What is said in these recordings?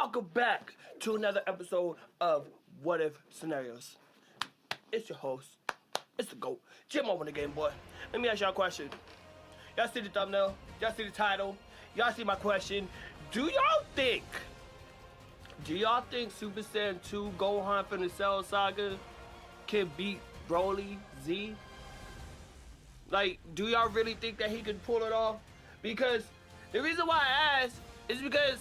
welcome back to another episode of What If Scenarios. It's your host, it's the GOAT, Jim over the Game Boy. Let me ask y'all a question. Y'all see the thumbnail? Y'all see the title? Y'all see my question? Do y'all think Super Saiyan 2 Gohan from the Cell Saga can beat Broly Z? Like, do y'all really think that he could pull it off? Because the reason why I ask is because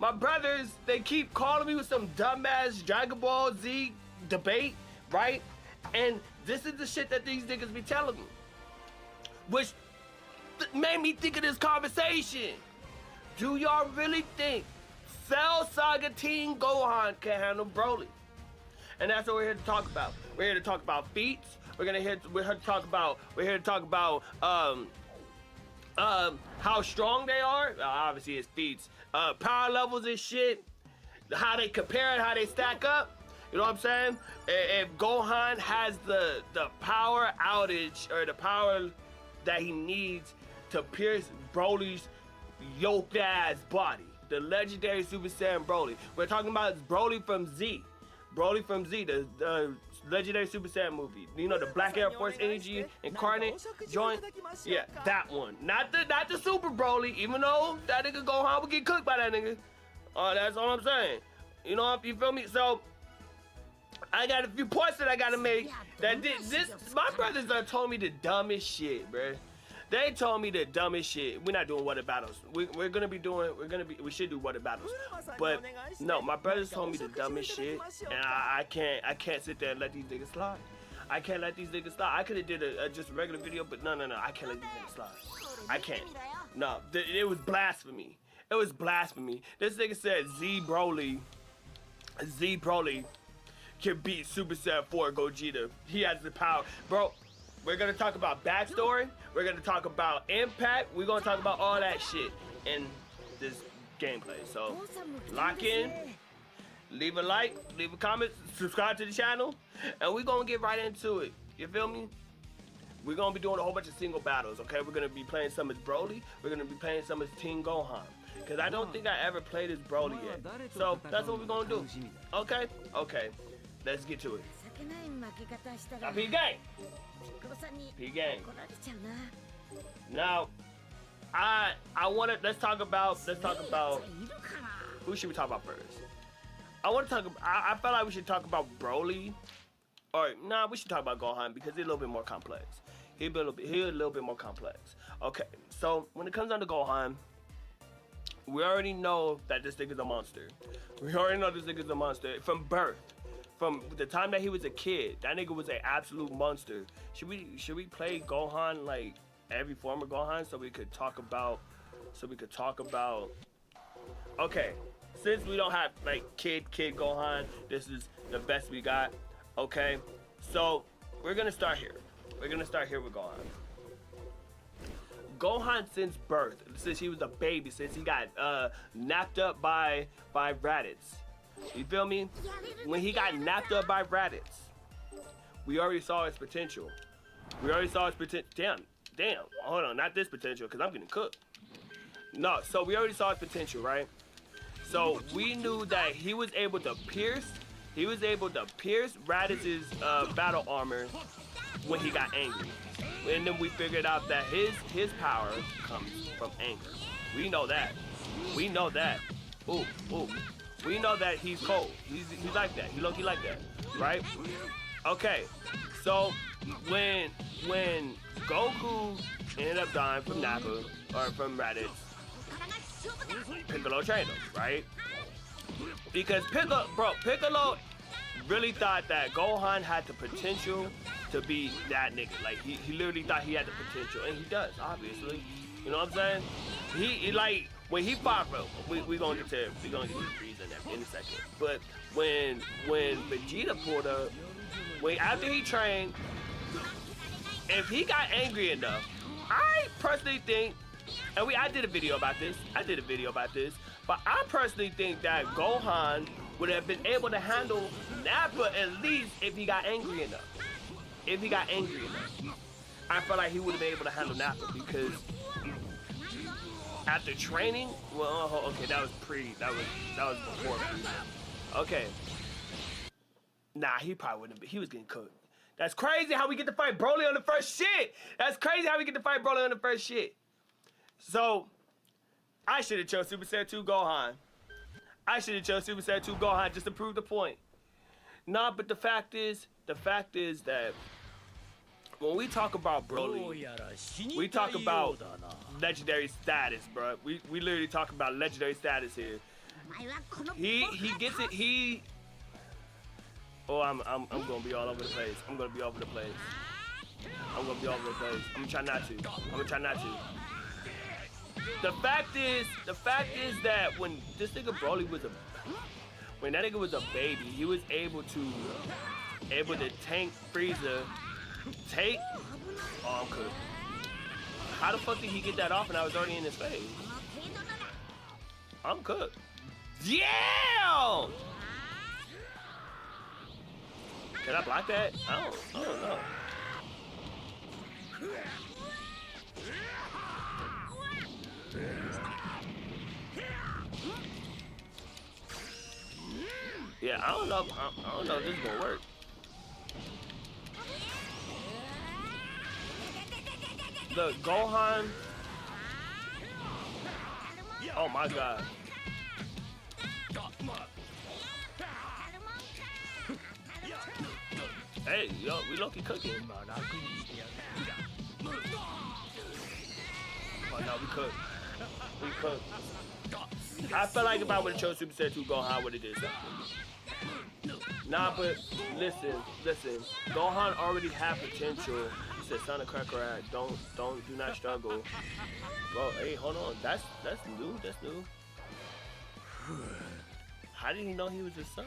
my brothers, they keep calling me with some dumbass Dragon Ball Z debate, right? And this is the shit that these niggas be telling me, which made me think of this conversation. Do y'all really think Cell Saga Team Gohan can handle Broly? And that's what we're here to talk about. We're here to talk about feats. We're here to talk about how strong they are. Obviously, it's feats. Power levels and shit. How they compare and how they stack up. You know what I'm saying? If Gohan has the power outage or the power that he needs to pierce Broly's yoked ass body, the legendary Super Saiyan Broly. We're talking about Broly from Z. Broly from Z, the legendary Super Saiyan movie. You know, the Black Airforce energy incarnate joint? Yeah, that one. Not the Super Broly, even though that nigga Gohan would get cooked by that nigga. That's all I'm saying. You know, you feel me? So, I got a few points that I gotta make. My brothers done told me the dumbest shit, bruh. They told me the dumbest shit. We're not doing water battles. We should do water battles. But no, my brothers told me the dumbest shit, and I can't sit there and let these niggas slide. I can't let these niggas slide. I could have did just a regular video, but no, I can't let these niggas slide. I can't. No, it was blasphemy. It was blasphemy. This nigga said Z Broly can beat Super Saiyan 4 Gogeta. He has the power, bro. We're gonna talk about backstory. We're gonna talk about impact. We're gonna talk about all that shit in this gameplay. So lock in, leave a like, leave a comment, subscribe to the channel, and we're gonna get right into it. You feel me? We're gonna be doing a whole bunch of single battles, okay? We're gonna be playing some as Broly. We're gonna be playing some as Team Gohan. Cause I don't think I ever played as Broly yet. So that's what we're gonna do. Okay? Okay. Let's get to it. P-Gang! P-Gang. Now, let's talk about, who should we talk about first? I felt like we should talk about Broly, or nah, we should talk about Gohan because he's a little bit more complex. He's a little bit more complex. Okay, so when it comes down to Gohan, we already know that this nigga's a monster. We already know this nigga's a monster from birth. From the time that he was a kid, that nigga was an absolute monster. Should we play Gohan, like every form of Gohan, so we could talk about okay, since we don't have like kid Gohan, this is the best we got. Okay, so we're gonna start here. We're gonna start here with Gohan. Gohan since birth, since he was a baby, since he got napped up by Raditz. You feel me? When he got napped up by Raditz, we already saw his potential. We already saw his potential. Damn. Hold on, not this potential, because I'm getting cooked. No, so we already saw his potential, right? So we knew that he was able to pierce Raditz's battle armor when he got angry. And then we figured out that his power comes from anger. We know that. We know that. Ooh. We know that he's cold. He's like that. He low-key like that, right? Okay, so when Goku ended up dying from Nappa, or from Raditz, Piccolo trained him, right? Because Piccolo really thought that Gohan had the potential to be that nigga. Like, he literally thought he had the potential, and he does, obviously. You know what I'm saying? He like, when he fought, bro, we gonna get to the reason in a second. But when Vegeta pulled up, after he trained, if he got angry enough, I personally think, and I did a video about this, but I personally think that Gohan would have been able to handle Nappa at least if he got angry enough. I felt like he would have been able to handle Nappa because After training, well, okay, that was before Frieza. Okay. Nah, he probably wouldn't. He was getting cooked. That's crazy how we get to fight Broly on the first shit. That's crazy how we get to fight Broly on the first shit. So, I should have chose Super Saiyan 2 Gohan. I should have chose Super Saiyan 2 Gohan just to prove the point. Nah, but the fact is that when we talk about Broly, we talk about legendary status, bro. We literally talk about legendary status here. He gets it. Oh, I'm gonna be all over the place. I'm gonna be all over the place. I'm gonna try not to. The fact is that when this nigga Broly was when that nigga was a baby, he was able to tank Frieza. Oh, I'm cooked. How the fuck did he get that off and I was already in his face? I'm cooked. Yeah! Can I block that? I don't know. Yeah, I don't know if this is gonna work. The Gohan. Oh my god. Hey, yo, we low-key cooking. Oh no, we cooked. I feel like if I would have chose Super Saiyan 2 Gohan, I would have did something. Nah, but listen. Gohan already had potential. He said, "Son of Cracker, do not struggle." Bro, hey, hold on. That's new. How did he know he was his son?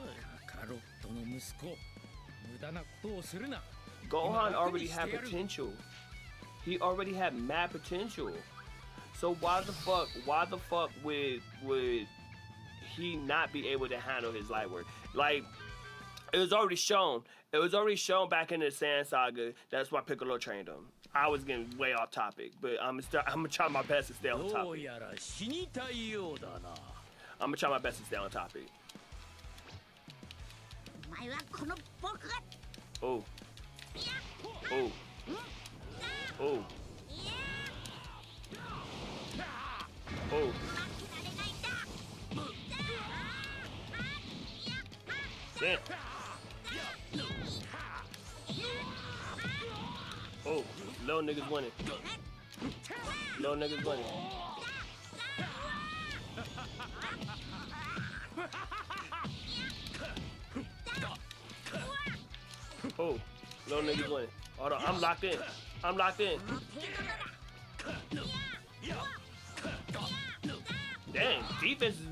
Gohan already had potential. He already had mad potential. So why the fuck would he not be able to handle his light work? Like, it was already shown. It was already shown back in the Saiyan saga. That's why Piccolo trained him. I was getting way off topic, but I'm gonna try my best to stay on topic. Oh. Damn. Oh, little niggas winning. Oh, little niggas winning. Hold on, I'm locked in. Dang, defense is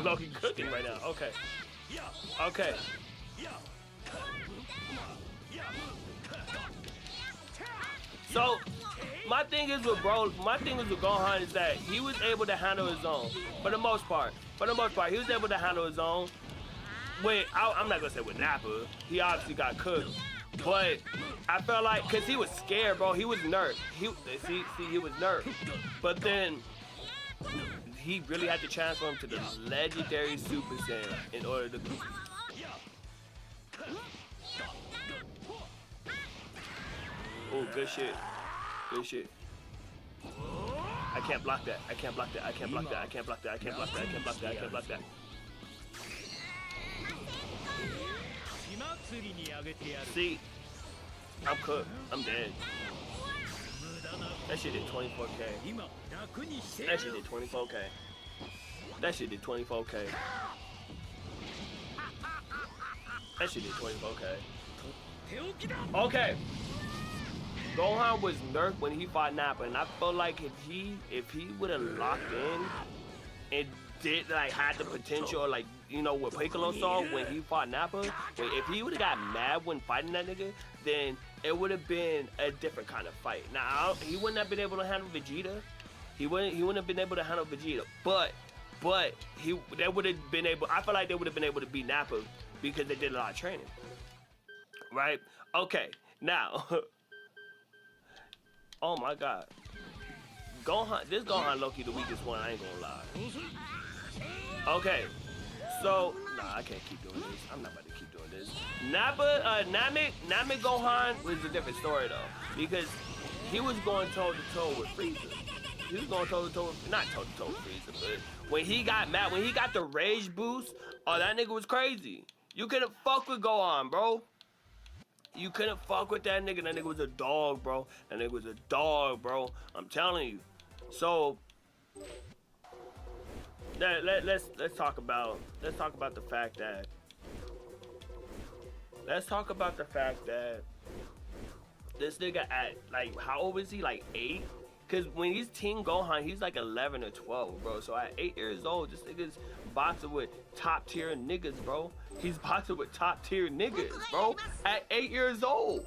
low-key cooking right now. Okay. So, my thing is with Gohan is that he was able to handle his own. For the most part, he was able to handle his own. I'm not gonna say with Nappa. He obviously got cooked. But I felt like, cause he was scared, bro. He was nerfed. He was nerfed. But then he really had to transform to the legendary Super Saiyan in order to. Oh, good shit. I can't block that. See, I'm cooked. I'm dead. That shit did 24K. That shit did 24K. Okay. Gohan was nerfed when he fought Nappa, and I felt like if he would have locked in and did had the potential, what Piccolo saw when he fought Nappa, if he would have got mad when fighting that nigga, then it would have been a different kind of fight. Now he wouldn't have been able to handle Vegeta. He wouldn't have been able to handle Vegeta, but they would have been able. I feel like they would have been able to beat Nappa because they did a lot of training. Right? Okay. Now. Oh my God. Gohan, this Gohan low-key the weakest one, I ain't gonna lie. Okay, so, nah, I can't keep doing this. I'm not about to keep doing this. Namek Gohan was a different story though, because he was going toe-to-toe with Frieza. He was going toe-to-toe with, not toe-to-toe with Frieza, but when he got mad, when he got the rage boost, oh, that nigga was crazy. You couldn't fuck with Gohan, bro. You couldn't fuck with that nigga. That nigga was a dog, bro. That nigga was a dog, bro. I'm telling you. So let's talk about the fact that this nigga at, like, how old is he? Like 8? Cause when he's Teen Gohan, he's like 11 or 12, bro. So at 8 years old, this nigga's boxing with top tier niggas, bro. He's boxing with top tier niggas, bro. At 8 years old,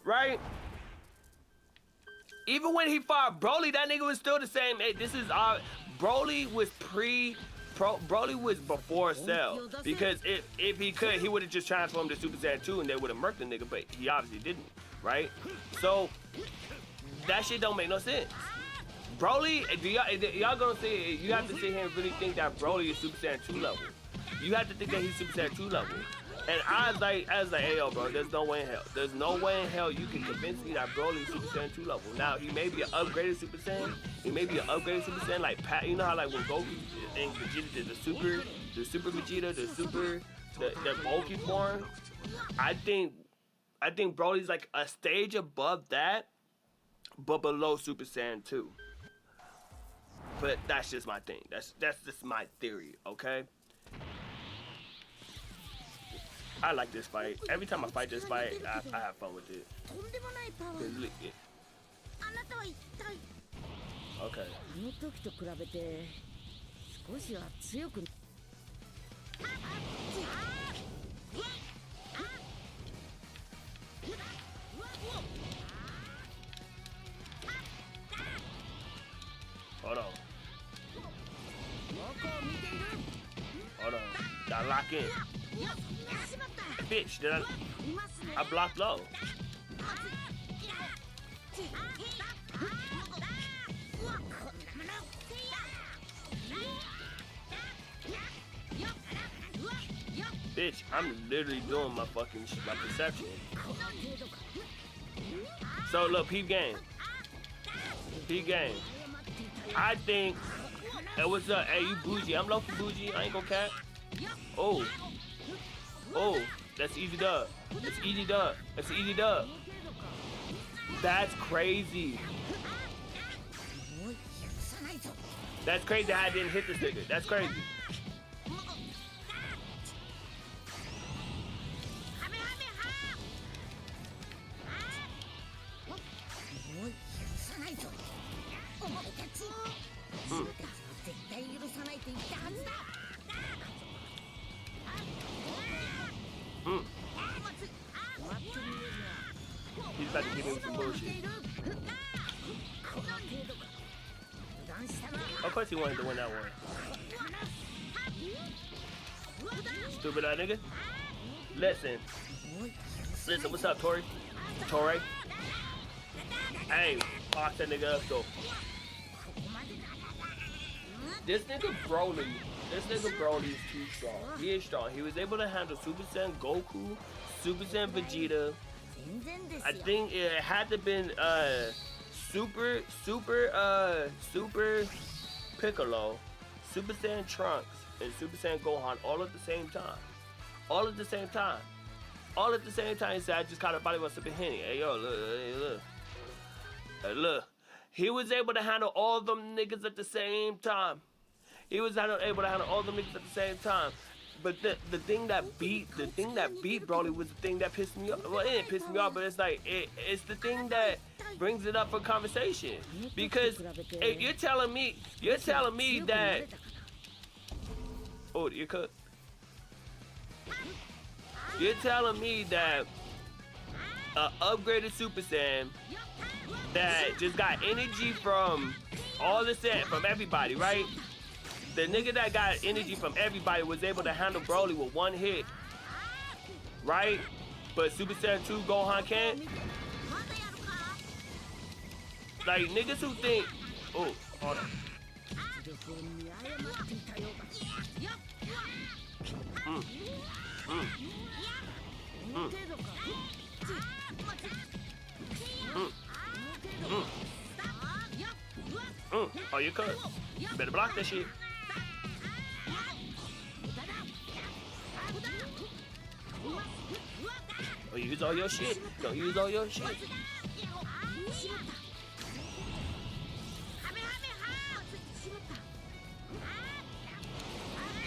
right? Even when he fought Broly, that nigga was still the same. Hey, this is our Broly was Broly was before Cell, because if he could, he would have just transformed to Super Saiyan 2 and they would have murked the nigga, but he obviously didn't, right? So that shit don't make no sense. Broly, y'all gonna say, you have to sit here and really think that Broly is Super Saiyan 2 level. You have to think that he's Super Saiyan 2 level. And I was like, hey, yo, bro, there's no way in hell. There's no way in hell you can convince me that Broly is Super Saiyan 2 level. Now, he may be an upgraded Super Saiyan. He may be an upgraded Super Saiyan, like, you know how, like, when Goku and Vegeta did the Super Vegeta, the bulky form? I think Broly's, like, a stage above that, but below Super Saiyan 2. But that's just my thing. That's just my theory, okay? I like this fight. Every time I fight this fight, I have fun with it. Okay. Hold on. Hold on. Gotta lock in. Bitch, did I blocked low. Bitch, I'm literally doing my perception. So look, peep game. I think, hey, what's up? Hey, you bougie. I'm low-key bougie. I ain't gonna cap. Oh, that's easy dub. That's crazy. That's crazy how I didn't hit this nigga. That's crazy. He's about to give me some bullshit. Of course he wanted to win that one. Stupid ass nigga. Listen, what's up, Tori? Hey, box that nigga up, though. This nigga Broly is too strong. He is strong. He was able to handle Super Saiyan Goku, Super Saiyan Vegeta. I think it had to been Super Piccolo, Super Saiyan Trunks, and Super Saiyan Gohan all at the same time. He said, I just caught a body with Super Henny. Hey, yo, look. He was able to handle all them niggas at the same time. But the thing that beat Broly was the thing that pissed me off. Well, it didn't piss me off, but it's like it's the thing that brings it up for conversation. Because if you're telling me that, oh, you're cooked. You're telling me that an upgraded Super Saiyan that just got energy from all the Saiyan, from everybody, right? The nigga that got energy from everybody was able to handle Broly with one hit, right? But Super Saiyan 2 Gohan can't? like niggas who think, oh, hold on. Oh, you could. You better block that shit. Oh, use all your shit. Don't use all your shit.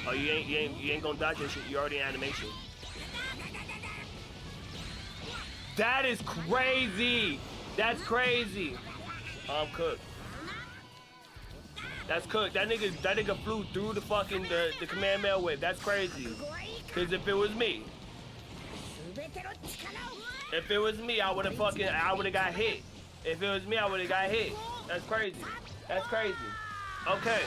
Oh, you ain't gonna dodge that shit. You already in animation. That is crazy. That's crazy. I'm cooked. That's cooked. That nigga flew through the fucking the command mail whip. That's crazy. Cause if it was me, I would have got hit. If it was me, I would have got hit. That's crazy. That's crazy. Okay.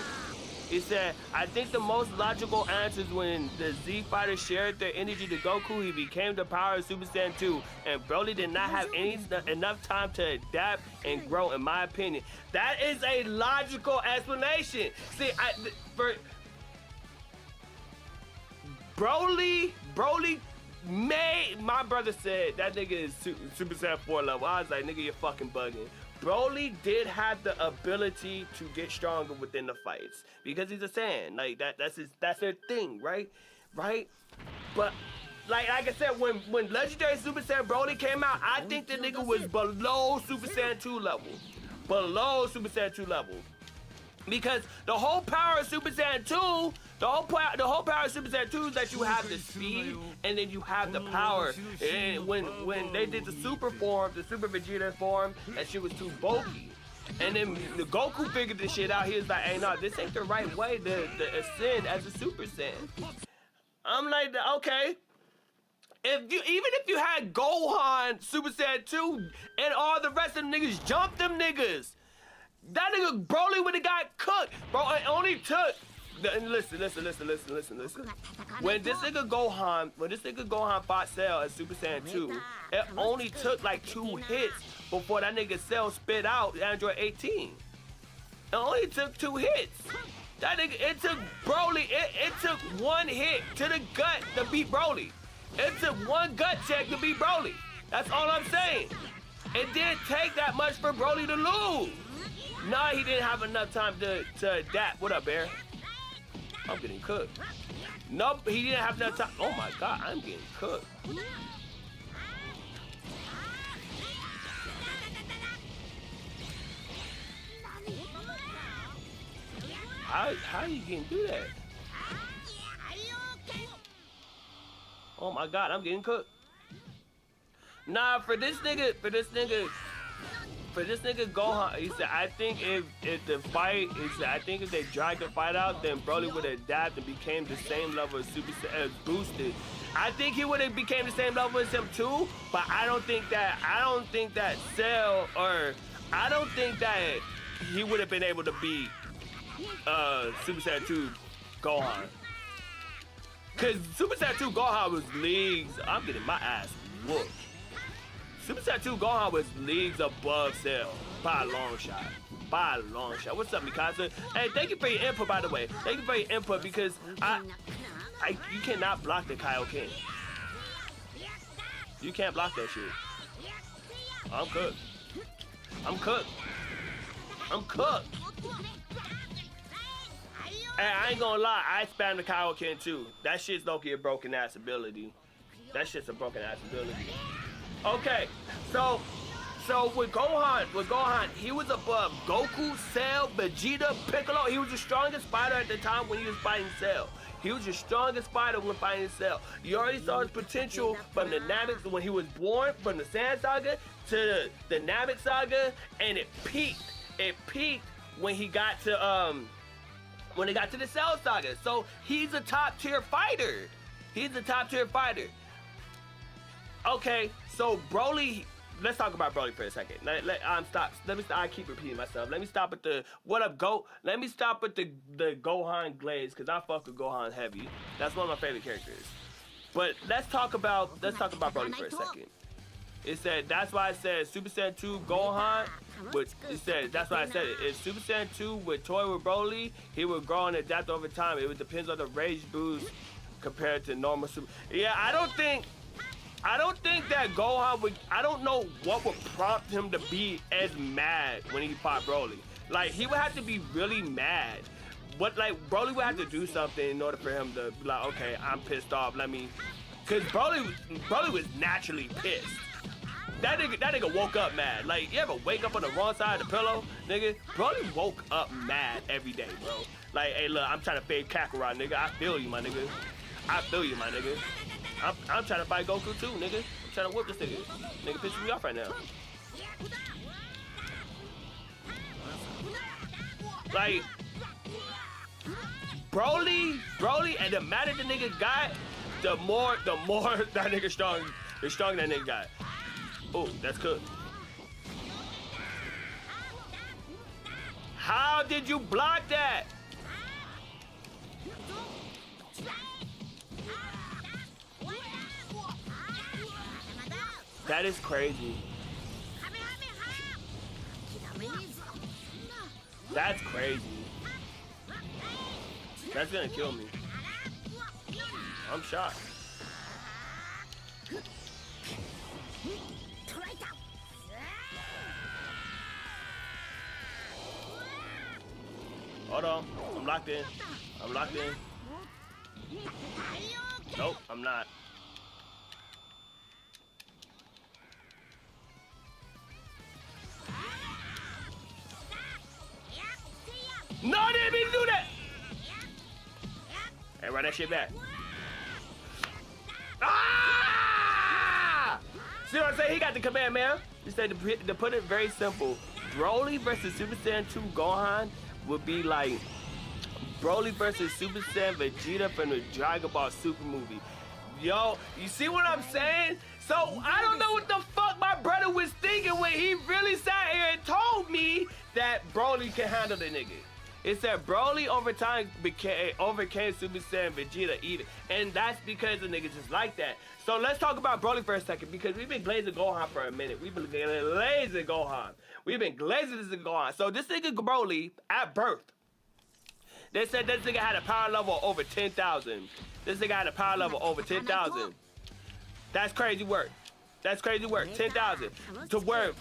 He said, I think the most logical answer is when the Z fighters shared their energy to Goku, he became the power of Super Saiyan 2, and Broly did not have enough time to adapt and grow, in my opinion. That is a logical explanation. See, Broly my brother said that nigga is Super Saiyan 4 level. I was like, nigga, you're fucking bugging. Broly did have the ability to get stronger within the fights because he's a Saiyan. Like that's their thing, right? Right? But like I said, when Legendary Super Saiyan Broly came out, I think the nigga was below Super Saiyan 2 level. Below Super Saiyan 2 level. Because the whole power of Super Saiyan 2, the whole power of Super Saiyan 2 is that you have the speed and then you have the power. And when they did the Super form, the Super Vegeta form, that shit was too bulky. And then the Goku figured this shit out. He was like, hey, no, this ain't the right way to ascend as a Super Saiyan. I'm like, okay. Even if you had Gohan, Super Saiyan 2, and all the rest of them niggas, jump them niggas. That nigga Broly would have got cooked. Bro, it only took. Listen. When this nigga Gohan fought Cell as Super Saiyan 2, it only took like 2 hits before that nigga Cell spit out Android 18. It only took 2 hits. That nigga, it took Broly, it took 1 hit to the gut to beat Broly. It took 1 gut check to beat Broly. That's all I'm saying. It didn't take that much for Broly to lose. Nah, he didn't have enough time to adapt. What up, Bear? I'm getting cooked. Nope, he didn't have enough time. Oh my God, I'm getting cooked. How you getting through that? Oh my God, I'm getting cooked. Nah, for this nigga Gohan, he said, I think if the fight, he said, I think if they dragged the fight out, then Broly would have adapted and became the same level as Super Saiyan boosted. I think he would have became the same level as him too, but I don't think that Cell, or I don't think that he would have been able to beat Super Saiyan 2 Gohan. Cause Super Saiyan 2 Gohan was leagues, I'm getting my ass whooped. Super Saiyan 2 Gohan was leagues above Cell by a long shot. By a long shot. What's up, Mikasa? Hey, thank you for your input, by the way. Thank you for your input because you cannot block the Kaioken. You can't block that shit. I'm cooked. I'm cooked. I'm cooked. Hey, I ain't gonna lie. I spammed the Kaioken too. That shit's low-key a broken ass ability. That shit's a broken ass ability. Okay, so with Gohan, he was above Goku, Cell, Vegeta, Piccolo. He was the strongest fighter at the time when he was fighting Cell. He was the strongest fighter when fighting Cell. You already saw his potential from the Namek when he was born, from the Saiyan Saga to the Namek Saga, and it peaked. It peaked when he got to the Cell Saga. So he's a top tier fighter. He's a top tier fighter. Okay, so Broly, let's talk about Broly for a second. I keep repeating myself. Let me stop at the, what up, Goat? Let me stop at the Gohan Glaze, because I fuck with Gohan heavy. That's one of my favorite characters. But let's talk about Broly for a second. It said, that's why I said Super Saiyan 2 Gohan, which it said, that's why I said it. If Super Saiyan 2 would toy with Broly, he would grow and adapt over time. It would depend on the rage boost compared to normal Super. Yeah, I don't think that Gohan would, I don't know what would prompt him to be as mad when he fought Broly. Like, he would have to be really mad. Like, Broly would have to do something in order for him to be like, okay, I'm pissed off, let me, cause Broly was naturally pissed. That nigga woke up mad. Like, you ever wake up on the wrong side of the pillow, nigga? Broly woke up mad every day, bro. Like, hey, look, I'm trying to fade Kakarot, nigga. I feel you, my nigga. I feel you, my nigga. I'm trying to fight Goku too, nigga. I'm trying to whip this nigga. Nigga pissing me off right now. Like, Broly, and the madder the nigga got, the more that nigga strong, the stronger that nigga got. Oh, that's good. How did you block that? That is crazy. That's crazy. That's gonna kill me. I'm shocked. Hold on. I'm locked in. I'm locked in. Nope, I'm not. No, I didn't mean to do that! Hey, run that shit back. Ah! See what I'm saying? He got the command, man. He said to put it very simple. Broly versus Super Saiyan 2 Gohan would be like Broly versus Super Saiyan Vegeta from the Dragonball Super movie. Yo, you see what I'm saying? So I don't know what the fuck my brother was thinking when he really sat here and told me that Broly can handle the nigga. It said Broly over time overcame Super Saiyan Vegeta either. And that's because the niggas just like that. So let's talk about Broly for a second, because we've been glazing Gohan for a minute. We've been glazing Gohan. We've been glazing this Gohan. So this nigga Broly, at birth, they said this nigga had a power level over 10,000. This nigga had a power level over 10,000. That's crazy work. That's crazy work. 10,000. To where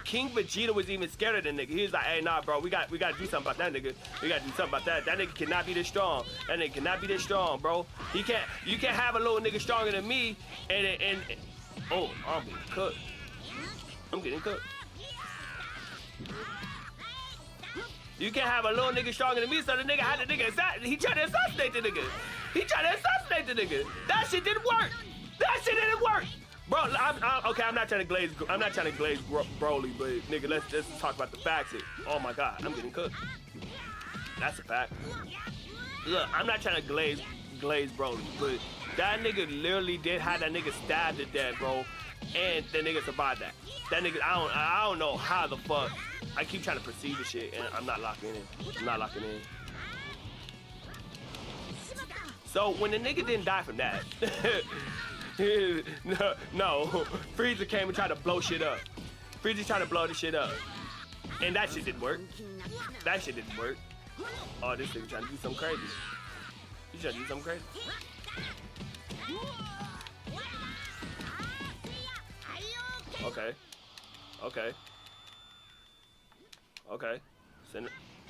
King Vegeta was even scared of the nigga. He was like, hey, nah, bro, we got to do something about that nigga. We got to do something about that. That nigga cannot be this strong. That nigga cannot be this strong, bro. You can't have a little nigga stronger than me and oh, I'm getting cooked. I'm getting cooked. You can't have a little nigga stronger than me, so the nigga had the nigga he tried to assassinate the nigga. He tried to assassinate the nigga. That shit didn't work. That shit didn't work. Bro, okay, I'm not trying to glaze Broly, but nigga, let's just talk about the facts. Oh my God, I'm getting cooked. That's a fact. Look, I'm not trying to glaze Broly, but that nigga literally did have that nigga stabbed to death, bro, and the nigga survived that. That nigga, I don't know how the fuck. I keep trying to proceed the shit, and I'm not locking in. I'm not locking in. So when the nigga didn't die from that. No, Frieza came and tried to blow shit up. Frieza tried to blow this shit up. And that shit didn't work. That shit didn't work. Oh, this nigga trying to do something crazy. He's trying to do something crazy. Okay. Okay. Okay.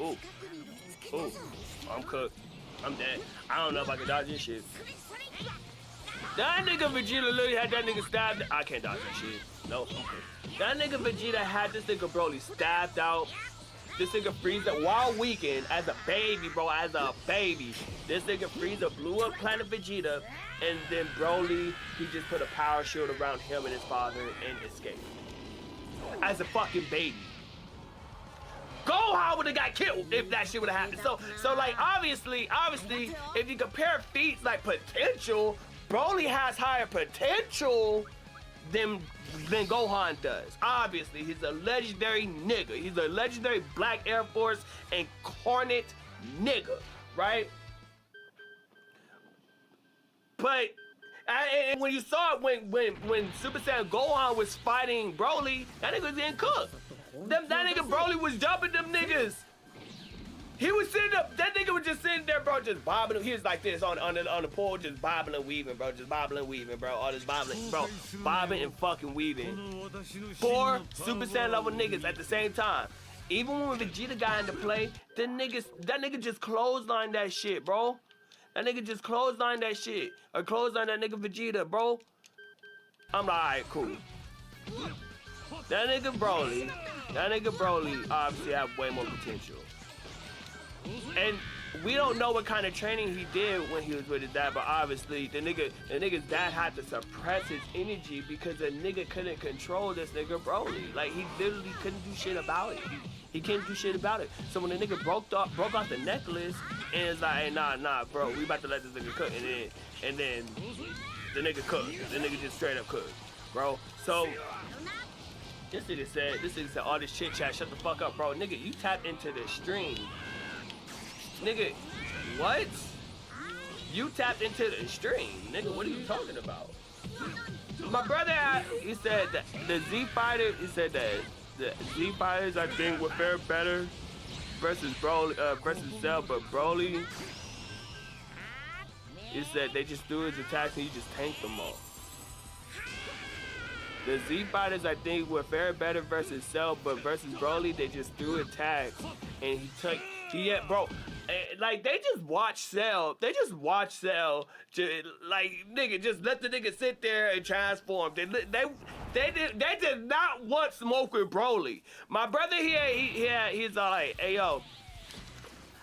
Ooh. Ooh. I'm cooked. I'm dead. I don't know if I can dodge this shit. That nigga Vegeta literally had that nigga stabbed. I can't dodge that shit. Nope. Okay. That nigga Vegeta had this nigga Broly stabbed out. This nigga Frieza, while weakened, as a baby, bro, as a baby. This nigga Frieza blew up Planet Vegeta, and then Broly, he just put a power shield around him and his father and escaped. As a fucking baby. Gohan would have got killed if that shit would have happened. So like, obviously, if you compare feats like potential, Broly has higher potential than Gohan does. Obviously, he's a legendary nigga. He's a legendary Black Airforce incarnate nigga, right? But And when you saw it, when Super Saiyan Gohan was fighting Broly, that nigga was getting cooked. That nigga Broly was jumping them niggas. He was sitting up, that nigga was just sitting there, bro, just bobbing. He was like this on the pole, just bobbing and weaving, bro, just bobbing and weaving, bro, all this bobbing, bro, bobbing and fucking weaving. 4 Super Saiyan level niggas at the same time. Even when Vegeta got into play, that nigga just clotheslined that shit, bro. That nigga just clotheslined that shit. Or clotheslined that nigga Vegeta, bro. I'm like, alright, cool. That nigga Broly obviously have way more potential. And we don't know what kind of training he did when he was with his dad, but obviously the nigga's dad had to suppress his energy because the nigga couldn't control this nigga Broly. Like, he literally couldn't do shit about it. He couldn't do shit about it. So when the nigga broke off the necklace and it's like, hey, nah, bro, we about to let this nigga cook, and then the nigga cooked. The nigga just straight up cooked, bro. So this nigga said all this chit chat, shut the fuck up, bro. Nigga, you tap into the stream. Nigga, what? You tapped into the stream, nigga. What are you talking about? My brother, he said that the Z fighter. He said that the Z fighters, I think, would fare better versus Broly, versus Cell, but Broly. He said they just threw his attacks and he just tanked them all. The Z fighters, I think, would fare better versus Cell, but versus Broly, they just threw attacks and he took. Yeah, bro. Like, they just watch Cell. They just watch Cell. Like, nigga, just let the nigga sit there and transform. They did not want smoke with Broly. My brother here, he's like, hey yo.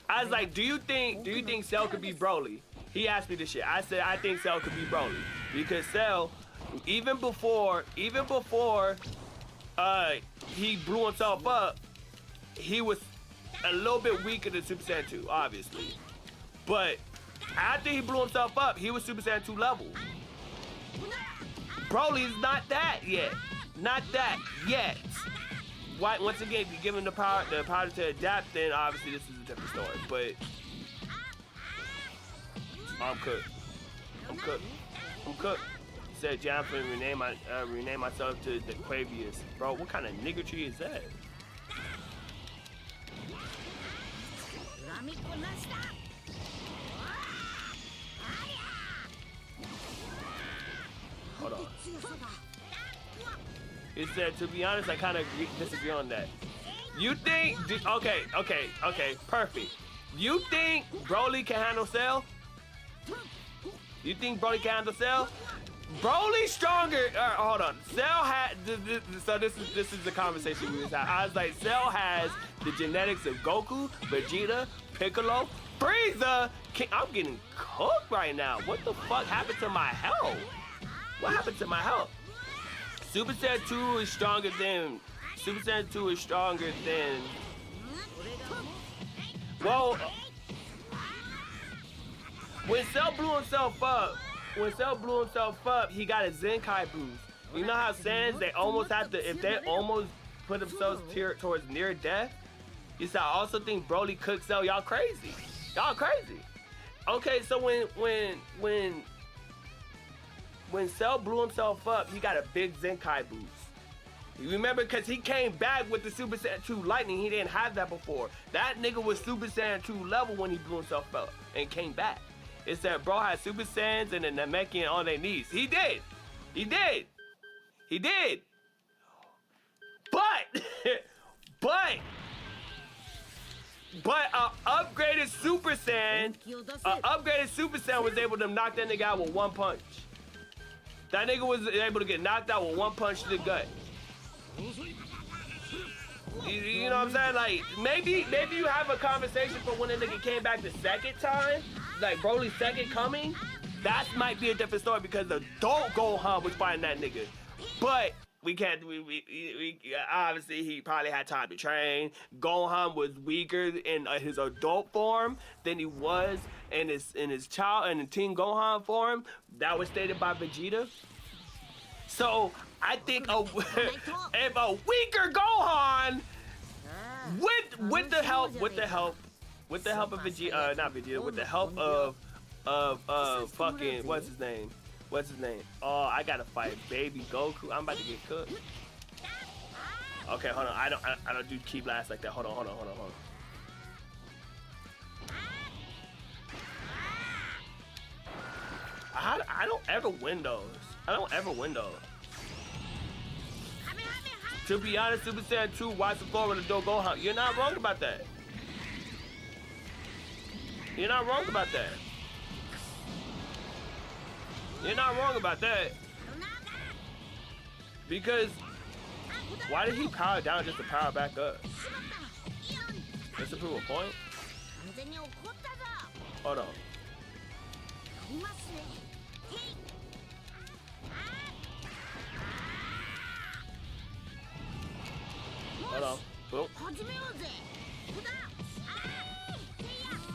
I was like, do you think Cell could be Broly? He asked me this shit. I said, I think Cell could be Broly because Cell, even before he blew himself up, he was a little bit weaker than Super Saiyan 2, obviously. But after he blew himself up, he was Super Saiyan 2 level. Broly's not that yet. Not that yet. Once again, if you give him the power to adapt, then obviously this is a different story. But I'm cooked. He said, "Yeah, I'm finna rename myself to the Quavius." Bro, what kind of nigga tree is that? Hold on. He said, to be honest, I kind of disagree on that. You think, okay, perfect. You think Broly can handle Cell? You think Broly can handle Cell? Broly's stronger. Hold on. Cell had, so this is the conversation we was having. I was like, Cell has the genetics of Goku, Vegeta, Piccolo, Frieza. I'm getting cooked right now. What the fuck happened to my health? What happened to my health? Super Saiyan 2 is stronger than. Well, when Cell blew himself up, he got a Zenkai boost. You know how Saiyans, they almost have to, if they almost put themselves towards near death. You said, I also think Broly cooked Cell. Y'all crazy. Okay, so when Cell blew himself up, he got a big Zenkai boost. You remember, because he came back with the Super Saiyan 2 Lightning. He didn't have that before. That nigga was Super Saiyan 2 level when he blew himself up and came back. It said bro had Super Saiyans and the Namekian on their knees. He did. But upgraded Super Saiyan was able to knock that nigga out with one punch. That nigga was able to get knocked out with one punch to the gut. You know what I'm saying? Like, maybe you have a conversation for when the nigga came back the second time, like Broly's second coming. That might be a different story because the adult Gohan was fighting that nigga. But we can't. We obviously he probably had time to train. Gohan was weaker in his adult form than he was in his Teen Gohan form. That was stated by Vegeta. So I think if a weaker Gohan with the help of Vegeta, not Vegeta, with the help of fucking what's his name, What's his name? Oh, I gotta fight baby Goku. I'm about to get cooked. Okay, hold on. I don't do key blast like that. Hold on. I don't ever win those. To be honest, Super Saiyan 2 wipes the floor with a Gohan. You're not wrong about that. You're not wrong about that. Because why did he power down just to power back up? Just to prove a point? Hold on. Hold on. Oh.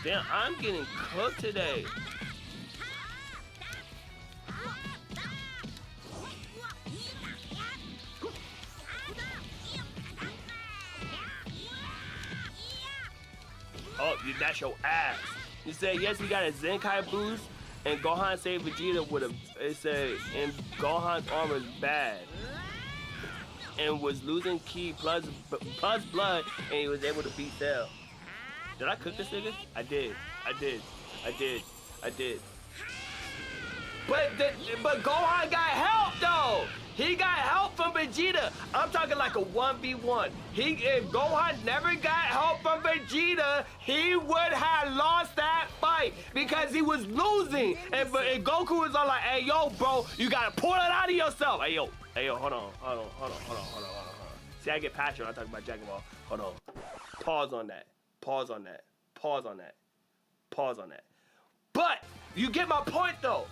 Damn, I'm getting cooked today. Oh, that's your ass. You said yes, he got a Zenkai boost, and Gohan saved Vegeta with a. It said, and Gohan's armor is bad, and was losing ki plus blood, and he was able to beat Cell. Did I cook this nigga? I did. But Gohan got help though. He got help from Vegeta. I'm talking like a 1v1. If Gohan never got help from Vegeta, he would have lost that fight because he was losing. And Goku was all like, hey, yo, bro, you gotta pull it out of yourself. Hey, yo, hold on. See, I get passionate when I talk about Dragonball. Hold on. Pause on that. But you get my point though.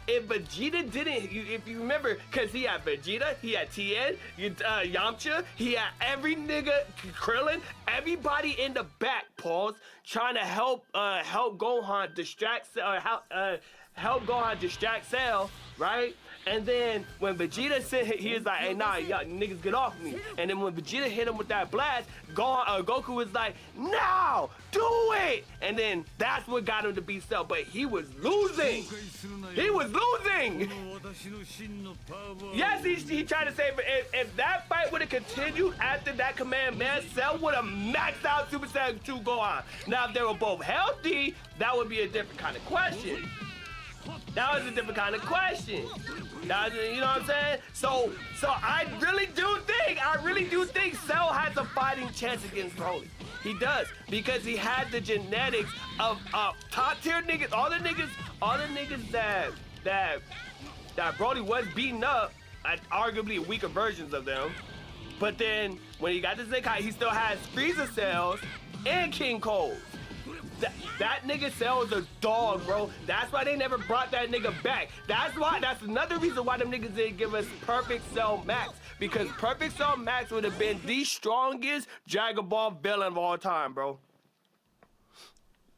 If Vegeta didn't, if you remember, because he had Vegeta, he had Tien, Yamcha, he had every nigga, Krillin, everybody in the back, pause, trying to help Gohan distract Cell, right? And then when Vegeta said, he was like, hey, nah, y'all niggas get off me. And then when Vegeta hit him with that blast, Goku was like, no, do it. And then that's what got him to beat Cell. But he was losing. Yes, he tried to say, but if that fight would have continued after that command, man, Cell would have maxed out Super Saiyan 2 Gohan. Now, if they were both healthy, that would be a different kind of question. You know what I'm saying? So I really do think Cell has a fighting chance against Broly. He does, because he had the genetics of top tier niggas, all the niggas that Broly was beating up, arguably weaker versions of them. But then when he got the Zenkai, he still has Frieza cells and King Cold. That nigga Cell is a dog, bro. That's why they never brought that nigga back. That's another reason why them niggas didn't give us Perfect Cell Max. Because Perfect Cell Max would have been the strongest Dragon Ball villain of all time, bro.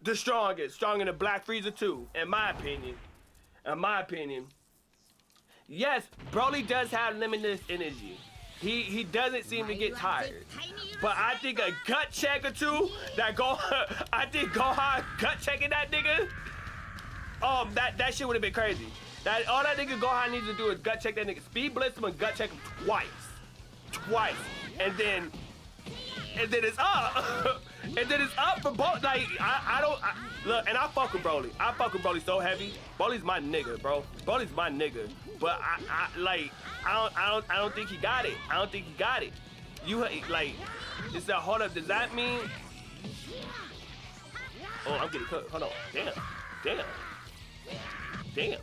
The strongest. Stronger than Black Frieza 2, in my opinion. Yes, Broly does have limitless energy. He doesn't seem to get tired. But I think a gut check or two, I think Gohan gut checking that nigga, that shit would have been crazy. All that nigga Gohan needs to do is gut check that nigga. Speed blitz him and gut check him twice. And then it's up. And then it's up for both. Like, look, and I fuck with Broly. I fuck with Broly so heavy. Broly's my nigga, bro. Broly's my nigga. But I don't think he got it. You like, just hold up. Does that mean? Oh, I'm getting cooked. Hold on. Damn.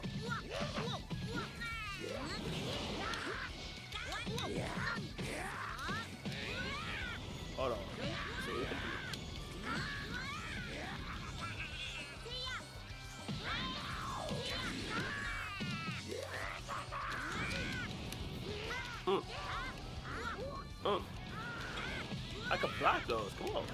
Hold on. I can block those. Come on.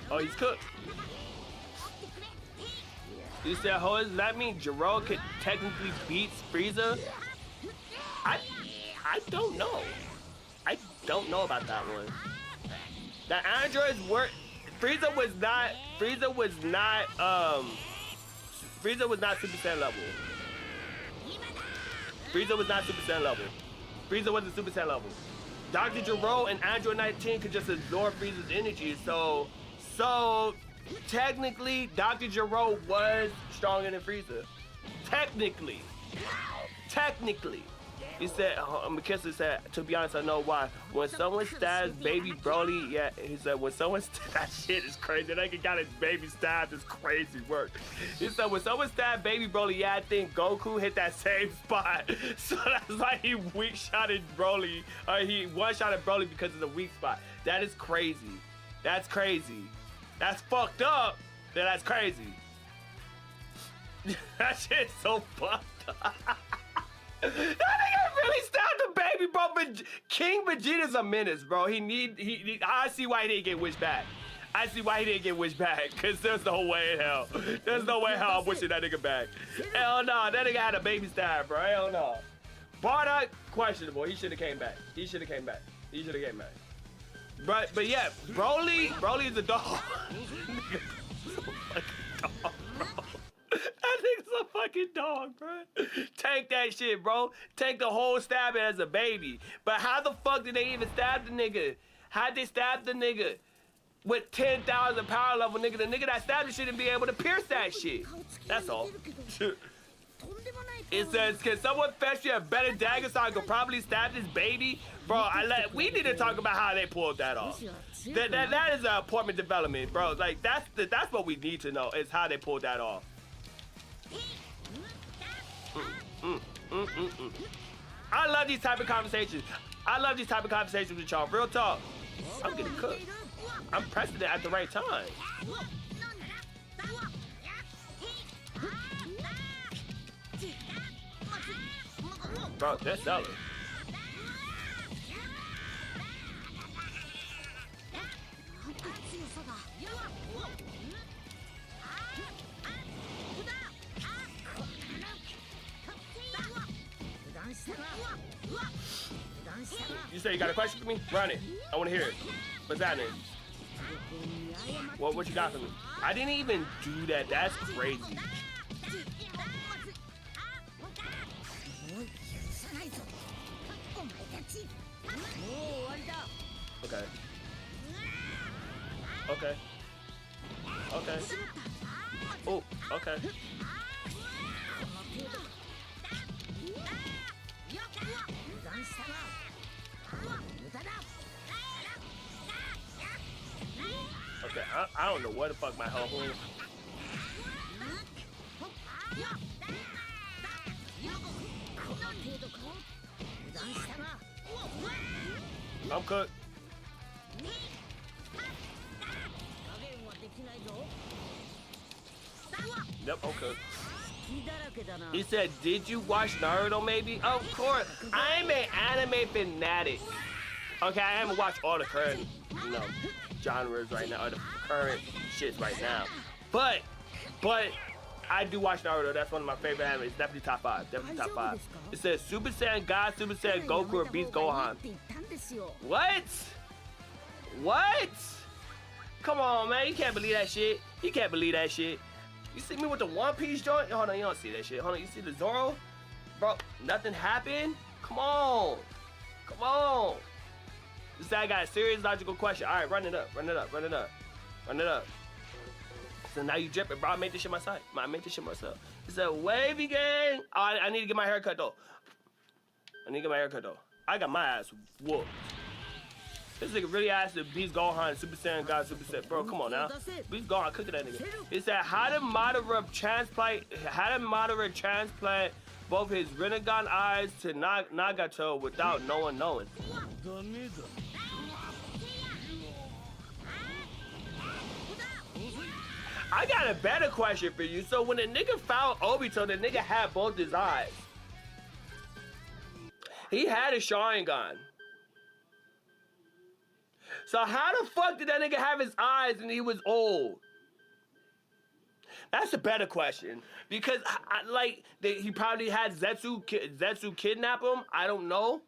Oh, he's cooked. You said, does that mean Jiro could technically beat Frieza? I I don't know. I don't know about that one. The androids were Frieza was not Super Saiyan level. Frieza was not Super Saiyan level. Frieza wasn't Super Saiyan level. Dr. Gero and Android 19 could just absorb Frieza's energy, so technically Dr. Gero was stronger than Frieza. Technically. He said, McKinson said, to be honest, I know why. When someone stabs baby Broly, yeah, he said, when someone that shit is crazy. That nigga got his baby stabbed is crazy work. He said, when someone stabbed baby Broly, yeah, I think Goku hit that same spot. So that's why he weak-shotted Broly, or he one-shotted Broly because of the weak spot. That is crazy. That's crazy. That's fucked up. That's crazy. That shit's so fucked up. That nigga really stabbed the baby, bro. But King Vegeta's a menace, bro. I see why he didn't get wished back. Cause there's no way in hell. There's no way in hell I'm wishing that nigga back. Hell no, that nigga had a baby stab, bro. Hell no. Bardock, questionable. He should have came back. But yeah, Broly is a dog. That nigga's a fucking dog, bro. Take that shit, bro. Take the whole stabbing as a baby. But how the fuck did they even stab the nigga? How'd they stab the nigga? With 10,000 power level, nigga. The nigga that stabbed him shouldn't be able to pierce that shit. That's all. It says, can someone fetch you a better dagger so I could probably stab this baby? Bro, we need to talk about how they pulled that off. That is an important development, bro. Like, that's what we need to know, is how they pulled that off. I love these type of conversations. With y'all. Real talk. I'm getting cooked. I'm pressing it at the right time. Bro, that's selling. You say you got a question for me? Run it. I want to hear it. What's happening? What you got for me? I didn't even do that. That's crazy. Okay. Oh, okay. Okay, I don't know what the fuck my health is. I'm cooked. Yep, I'm cooked. He said, did you watch Naruto maybe? Of course. I'm an anime fanatic. Okay, I haven't watched all the current, genres right now, or the current shits right now. But I do watch Naruto. That's one of my favorite animes. It's definitely top 5. It says Super Saiyan God, Super Saiyan Goku, or Beast Gohan. What? Come on, man. You can't believe that shit. You see me with the One Piece joint? Hold on, you don't see that shit. Hold on, you see the Zoro? Bro, nothing happened? Come on. This guy got a serious logical question. All right, run it up. So now you dripping, bro. I made this shit myself. It's a wavy gang. Oh, I need to get my hair cut though. I got my ass whooped. This nigga really asked to Beast Gohan, Super Saiyan God, Super Saiyan. Bro, come on now. Beast Gohan, cooking that nigga. He said, how did Madara transplant both his Rinnegan eyes to Nagato without no one knowing? I got a better question for you. So when the nigga found Obito, the nigga had both his eyes. He had a Sharingan. So how the fuck did that nigga have his eyes and he was old? That's a better question. Because he probably had Zetsu kidnap him. I don't know.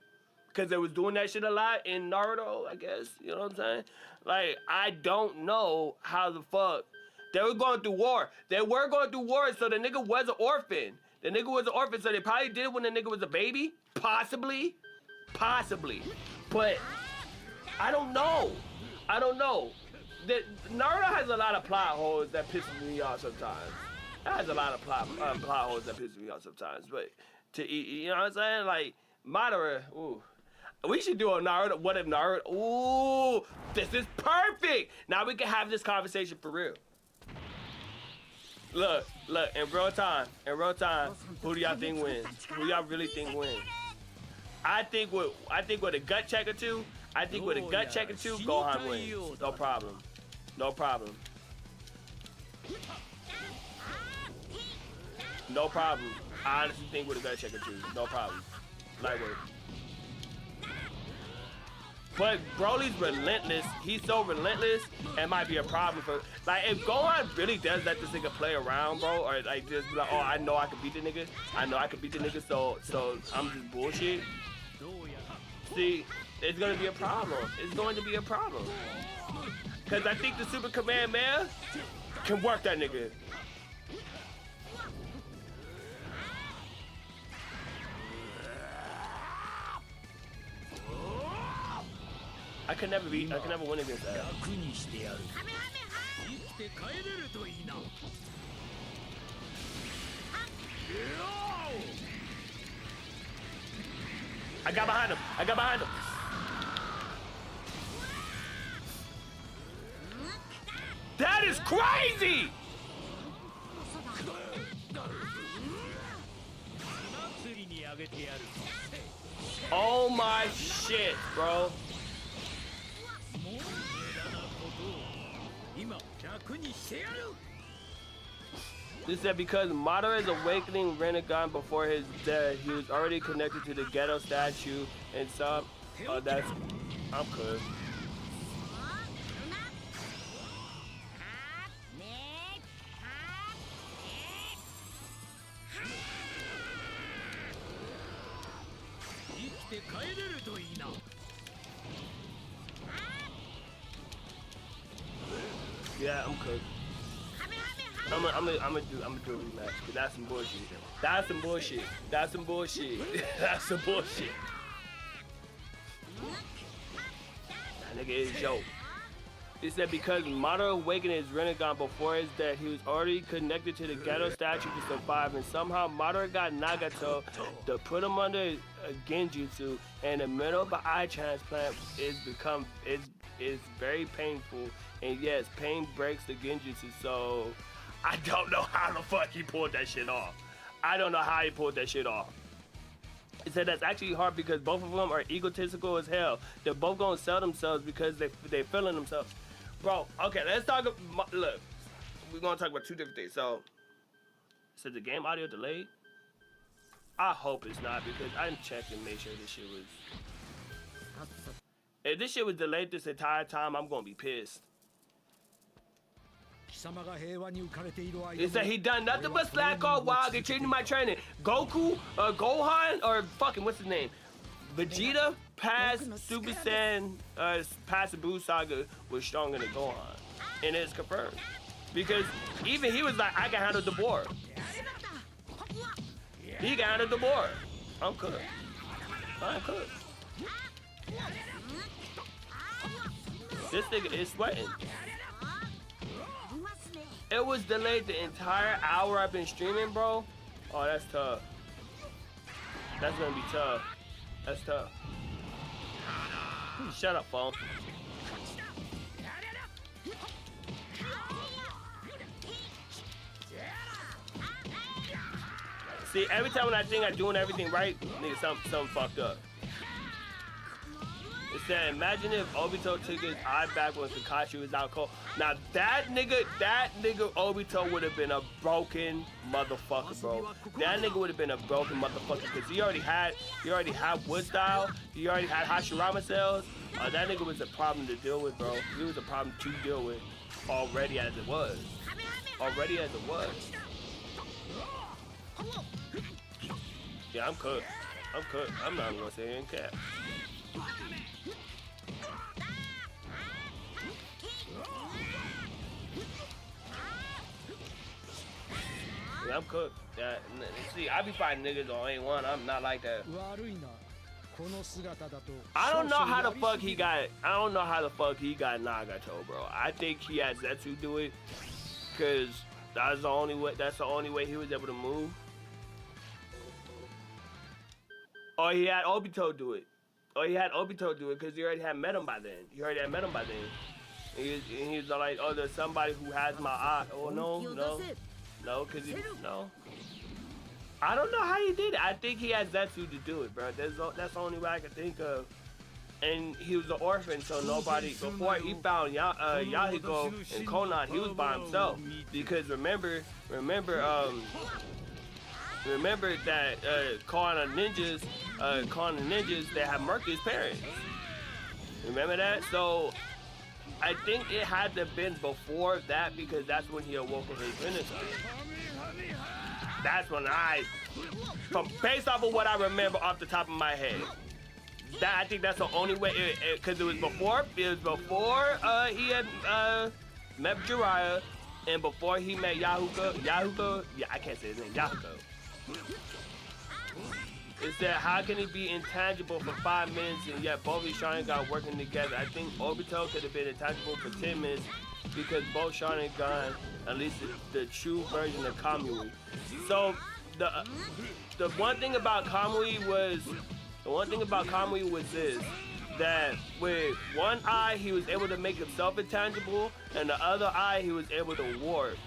because they was doing that shit a lot in Naruto, I guess. You know what I'm saying? Like, I don't know how the fuck. They were going through war. They were going through war, so the nigga was an orphan. The nigga was an orphan, so they probably did it when the nigga was a baby. Possibly. Possibly. But I don't know. I don't know. Naruto has a lot of plot holes that piss me off sometimes. It has a lot of plot holes that piss me off sometimes. But, you know what I'm saying? Like, Madara, ooh. We should do a Naruto, what if Naruto, ooh, this is perfect. Now we can have this conversation for real. Look, in real time, who do y'all think wins? Who y'all really think wins? I think with a gut check or two, Gohan wins. No problem. No problem. No problem. I honestly think with a gut check or two. No problem. Lightweight. But Broly's relentless. He's so relentless, it might be a problem for... Like, if Gohan really does let this nigga play around, bro, or like just be like, oh, I know I can beat the nigga. So I'm just bullshit. See, it's gonna be a problem. It's going to be a problem. Because I think the Super Kamehameha can work that nigga. I could never win against that. I got behind him. That is crazy! Oh my shit, bro. This said because Madara's awakening Rinnegan before his death, he was already connected to the ghetto statue and some. Oh, that's. I'm good. Yeah, I'm cooked. I'm gonna do a rematch, cause that's some bullshit. That's some bullshit. That nigga is joke. It said because Madara awakened his Rinnegan before his death, he was already connected to the ghetto statue to survive, and somehow Madara got Nagato to put him under a genjutsu, and the middle of an eye transplant is very painful, and yes, pain breaks the genjutsu, so I don't know how the fuck he pulled that shit off. It said that's actually hard because both of them are egotistical as hell. They're both gonna sell themselves because they're feeling themselves. Bro, okay, let's talk about, look, we're gonna talk about two different things. So, is the game audio delayed? I hope it's not because I didn't check and make sure this shit was. If this shit was delayed this entire time, I'm gonna be pissed. It said he done nothing but slack off while continuing my training. Goku, Gohan, or fucking what's his name? Vegeta past Super Saiyan, past the Buu Saga was stronger than Gohan, and it's confirmed because even he was like, I can handle the board. He can handle the board. I'm cooked. This nigga is sweating. It was delayed the entire hour I've been streaming, bro. Oh, that's tough. That's gonna be tough. That's tough. Shut up, phone. See, every time when I think I'm doing everything right, nigga, something fucked up. It said, imagine if Obito took his eye back when Kakashi was out cold. Now that nigga Obito would have been a broken motherfucker, bro. That nigga would have been a broken motherfucker because he already had wood style. He already had Hashirama cells. That nigga was a problem to deal with, bro. He was a problem to deal with already as it was. Yeah, I'm cooked. I'm not even gonna say it in cap. I'm cooked. See, I be fighting niggas on A1. I'm not like that. I don't know how the fuck he got. I don't know how the fuck he got Nagato, bro. I think he had Zetsu do it, cause that's the only way. That's the only way he was able to move. Or he had Obito do it. Or he had Obito do it, cause he already had met him by then. And he was like, oh, there's somebody who has my eye. Oh no, cause no. I don't know how he did it. I think he had Zetsu to do it, bro. That's the only way I can think of. And he was an orphan, so nobody, before he found Yahiko and Conan, he was by himself. Because remember that Conan ninjas, they had murked his parents. Remember that? So I think it had to have been before that, because that's when he awoke in his Renaissance. That's when based off of what I remember off the top of my head, I think that's the only way, because it was before he had met Jiraiya, and before he met Yahuko, yeah, I can't say his name, Yahuko. It said, how can he be intangible for 5 minutes and yet both his Sharingan working together? I think Obito could have been intangible for 10 minutes because both Sharingan, at least the true version of Kamui. So the one thing about Kamui was this, that with one eye he was able to make himself intangible, and the other eye he was able to warp,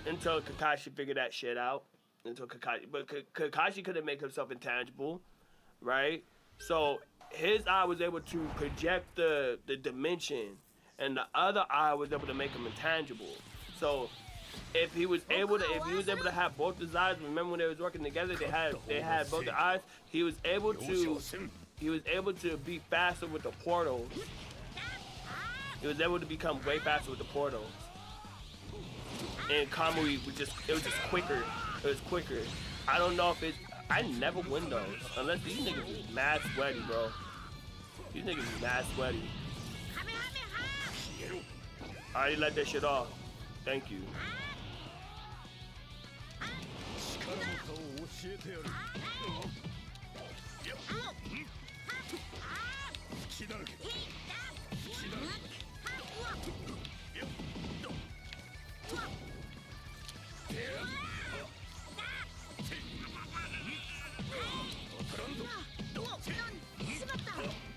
until Kakashi figured that shit out. But Kakashi couldn't make himself intangible, right? So his eye was able to project the dimension, and the other eye was able to make him intangible. So if he was able to have both his eyes, remember when they was working together, they had both the eyes. He was able to be faster with the portals. He was able to become way faster with the portals. And Kamui was just quicker. It was quicker. I don't know if I never win those unless these niggas is mad sweaty, bro. These niggas is mad sweaty. I already let that shit off. Thank you.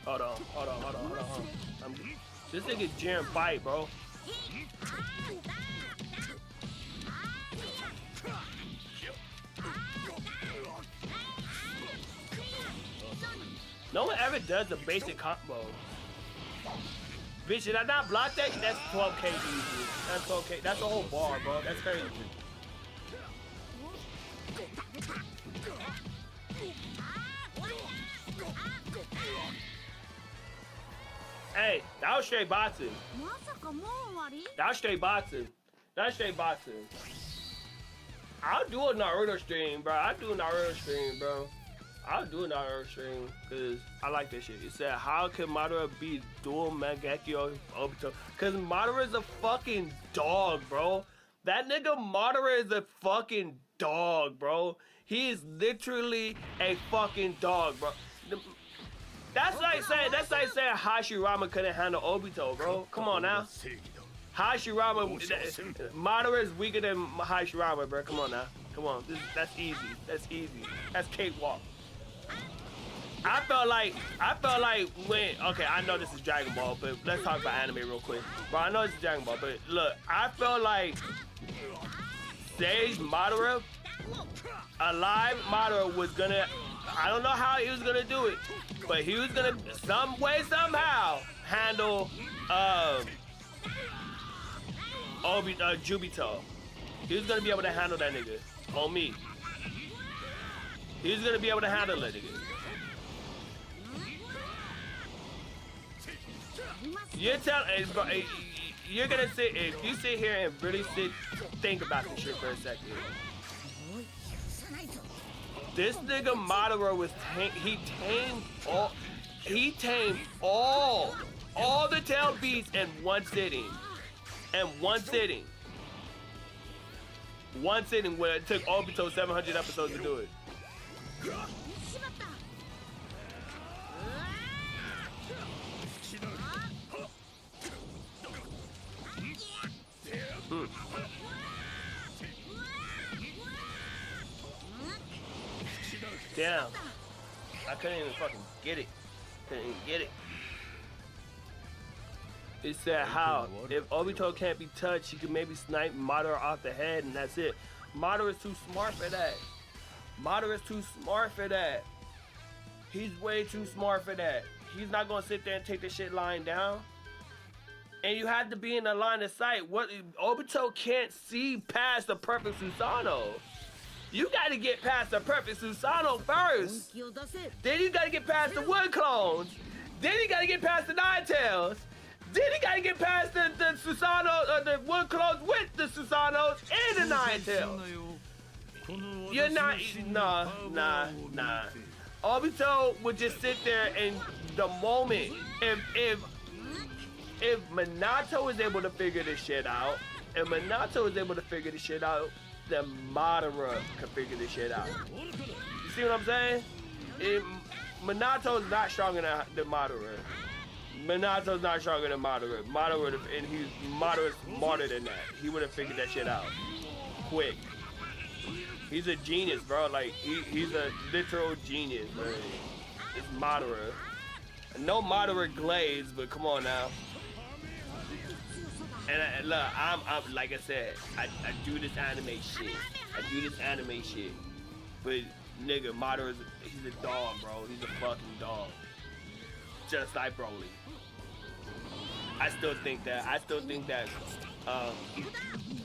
Hold on. This nigga's Jiren fight, bro. No one ever does a basic combo. Bitch, did I not block that? That's 12K easy. That's 12K. That's a whole bar, bro. That's crazy. Hey, that was straight boxing. That was straight boxing. I'll do a Naruto stream, bro. I'll do a Naruto stream, because I like that shit. It said, how can Madara be dual Mangekyo Obito? Because Madara's a fucking dog, bro. That nigga Madara is a fucking dog, bro. He is literally a fucking dog, bro. That's like saying Hashirama couldn't handle Obito, bro. Come on now. Hashirama, Madara is weaker than Hashirama, bro. Come on now. Come on. That's easy. That's cakewalk. I felt like when, okay, I know this is Dragon Ball, but let's talk about anime real quick. Bro, I know this is Dragon Ball, but look, I felt like Sage Madara, alive Madara was gonna, I don't know how he was gonna do it, but he was gonna, some way, somehow, handle, Jubito. He was gonna be able to handle that nigga, on me. He was gonna be able to handle that nigga. You're gonna sit, if you sit here and really think about this shit for a second. This nigga Madara was he tamed all the tail beasts in one sitting. One sitting when it took Obito 700 episodes to do it. Damn. I couldn't even fucking get it. Couldn't even get it. It said how? If Obito can't be touched, he can maybe snipe Madara off the head and that's it. Madara is too smart for that. Madara is too smart for that. He's way too smart for that. He's not gonna sit there and take the shit lying down. And you have to be in the line of sight. What Obito can't see past the perfect Susanoo. You gotta get past the perfect Susanoo first. Then you gotta get past the Wood Clones. Then you gotta get past the Nine Tails. Then you gotta get past the Susanoo, the Wood Clones with the Susanoos and the Nine Tails. You're not, nah. Obito would just sit there and the moment, if Minato is able to figure this shit out, then Madara can figure this shit out. You see what I'm saying? Minato's not stronger than Madara. Minato's not stronger than Madara. Madara's smarter than that. He would have figured that shit out quick. He's a genius, bro. Like he's a literal genius, bro. It's Madara. No Madara glaze, but come on now. And look, I'm like I said, I do this anime shit. But nigga, Madara's he's a dog, bro. He's a fucking dog. Just like Broly. I still think that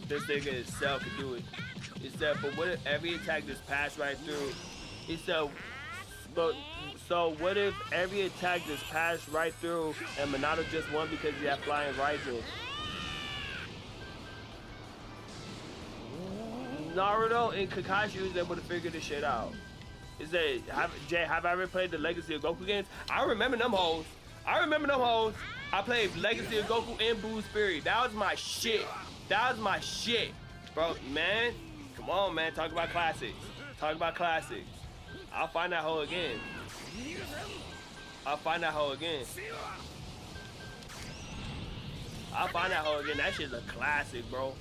this nigga himself could do it. He said, but what if every attack just passed right through? He said, so what if every attack just passed right through and Minato just won because he had flying Raijin? Naruto and Kakashi was able to figure this shit out. He said, have I ever played the Legacy of Goku games? I remember them hoes. I played Legacy of Goku and Boo's Fury. That was my shit. Bro, man. Come on, man. Talk about classics. I'll find that hoe again. That shit's a classic, bro.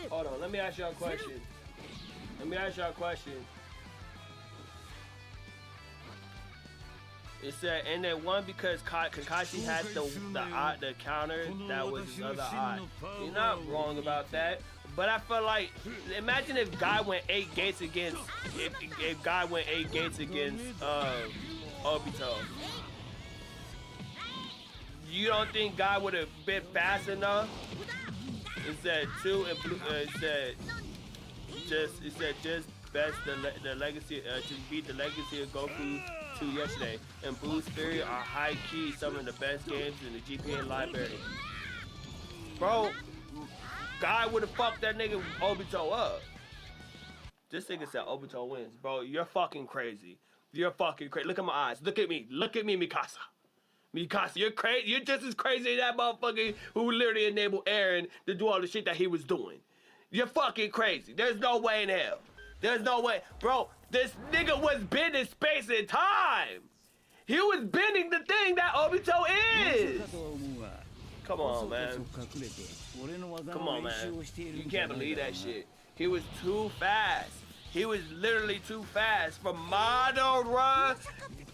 Hold on, let me ask y'all a question. It said, and then one because Kakashi had the counter that was his other eye. You're not wrong about that. But I feel like, imagine if Guy went 8 gates against, if Guy went 8 gates against Obito. You don't think Guy would have been fast enough? It said 2 and blue. It said just best the legacy to beat the Legacy of Goku 2 yesterday. And Boo's Fury are high key some of the best games in the GPA library. Bro, Guy would have fucked that nigga Obito up. This nigga said Obito wins. Bro, you're fucking crazy. Look at my eyes. Look at me, Mikasa. Mikasa, you're crazy. You're just as crazy as that motherfucker who literally enabled Eren to do all the shit that he was doing. You're fucking crazy. There's no way in hell. There's no way. Bro, this nigga was bending space and time. He was bending the thing that Obito is. Come on, man. You can't believe that shit. He was too fast. He was literally too fast for Madara.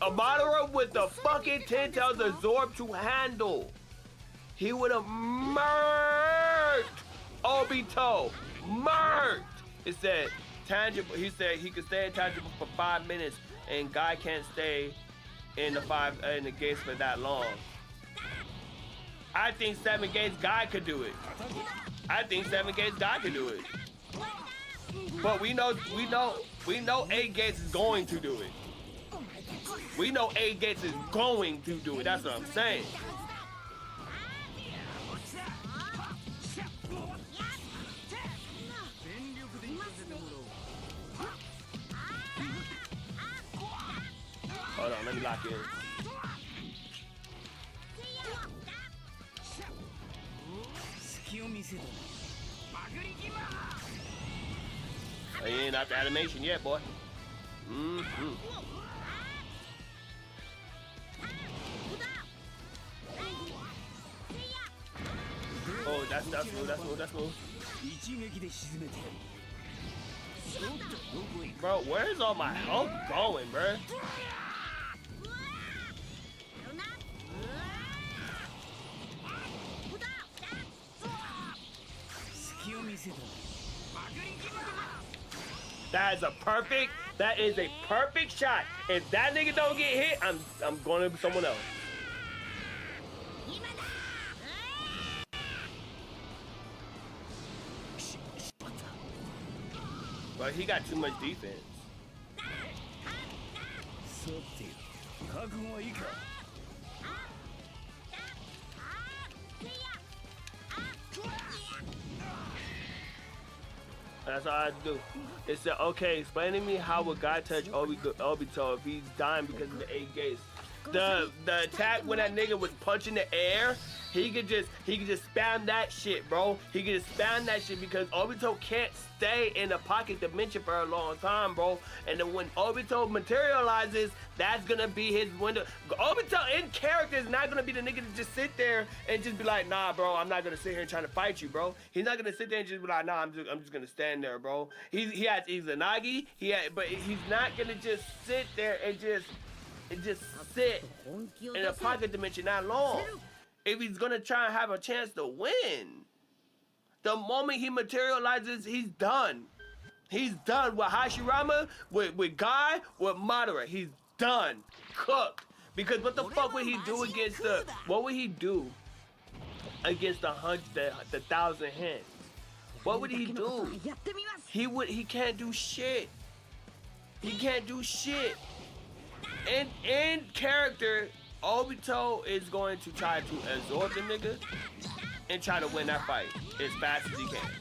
Madara with the fucking 10 tails of Zorb to handle. He would have murked Obito. Murked. It said tangible. He said he could stay intangible for 5 minutes, and Guy can't stay in the gates for that long. I think 7 gates Guy could do it. But we know 8 gates is going to do it. That's what I'm saying. Hold on, let me lock in. Oh, you ain't out the animation yet, boy. Oh, that's smooth. Bro, where's all my health going, bro? That is a perfect shot. If that nigga don't get hit, I'm going to someone else. But he got too much defense. That's all I do. It said, okay, explain to me how would God touch Obito if he's dying because of the 8 gates. The attack when that nigga was punching the air, he could just spam that shit, bro. He could just spam that shit because Obito can't stay in the pocket dimension for a long time, bro. And then when Obito materializes, that's gonna be his window. Obito in character is not gonna be the nigga to just sit there and just be like, nah, bro, I'm not gonna sit here and trying to fight you, bro. He's not gonna sit there and just be like, nah, I'm just gonna stand there, bro. He's Izanagi, but he's not gonna just sit there and just sit in a pocket dimension that long. If he's gonna try and have a chance to win, the moment he materializes, he's done. He's done with Hashirama, with Guy, with Madara. He's done, cooked. Because what the fuck would he do against the? What would he do against the 1,000 hands? What would he do? He can't do shit. He can't do shit. In character, Obito is going to try to absorb the nigga and try to win that fight as fast as he can.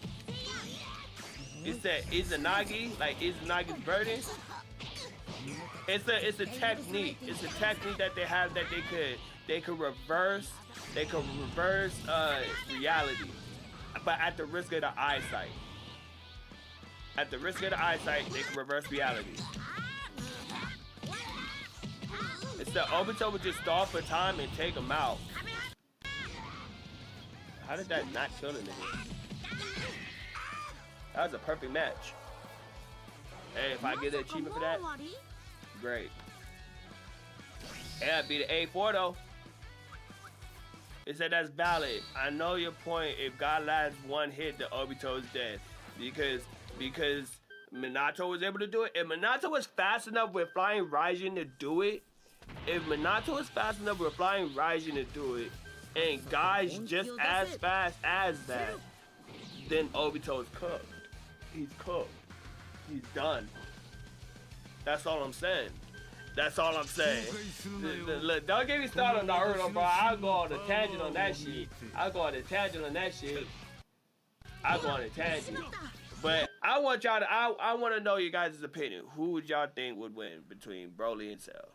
It's that Izanagi, like Izanagi's burden. It's a technique. It's a technique that they have that they could reverse. They could reverse reality, but at the risk of the eyesight. At the risk of the eyesight, they can reverse reality. It's that Obito would just stall for time and take him out. How did that not kill the nigga? That was a perfect match. Hey, if I get an achievement for that, great. Yeah, be the A4 though. It said that's valid. I know your point. If God lands one hit, the Obito is dead. Because Minato was able to do it. If Minato was fast enough with Flying Raijin to do it, and Guy's just as fast as that, then Obito is cooked. He's cooked. He's done. That's all I'm saying. That's all I'm saying. Look, don't get me started on Naruto, bro. I'll go on a tangent on that shit. But I want y'all to, I want to know your guys' opinion. Who would y'all think would win between Broly and Cell?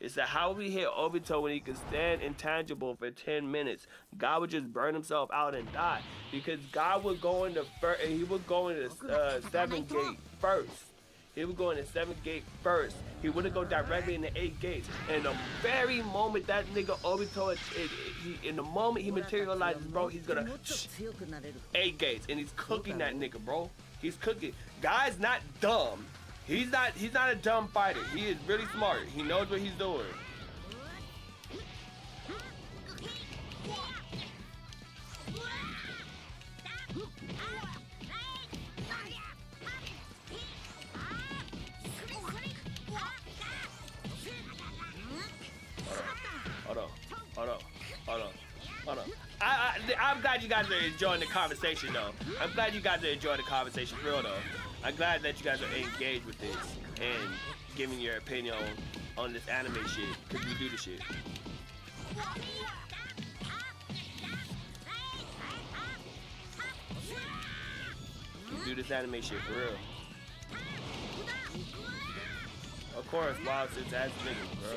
It's that how we hit Obito when he could stand intangible for 10 minutes. God would just burn himself out and die. Because God would go into he would go into 7th gate first. He would go in the 7th gate first. He wouldn't go directly in the 8 gates. And the very moment that nigga Obito, in the moment he materializes, bro, he's gonna 8 gates, and he's cooking that nigga, bro. He's cooking. Guy's not dumb. He's not a dumb fighter. He is really smart. He knows what he's doing. Hold on. I'm glad you guys are enjoying the conversation, though. I'm glad you guys are enjoying the conversation, for real, though. I'm glad that you guys are engaged with this and giving your opinion on this anime shit, because we do the shit. We do this anime shit, for real. Of course, Wild Six ass niggas, bro.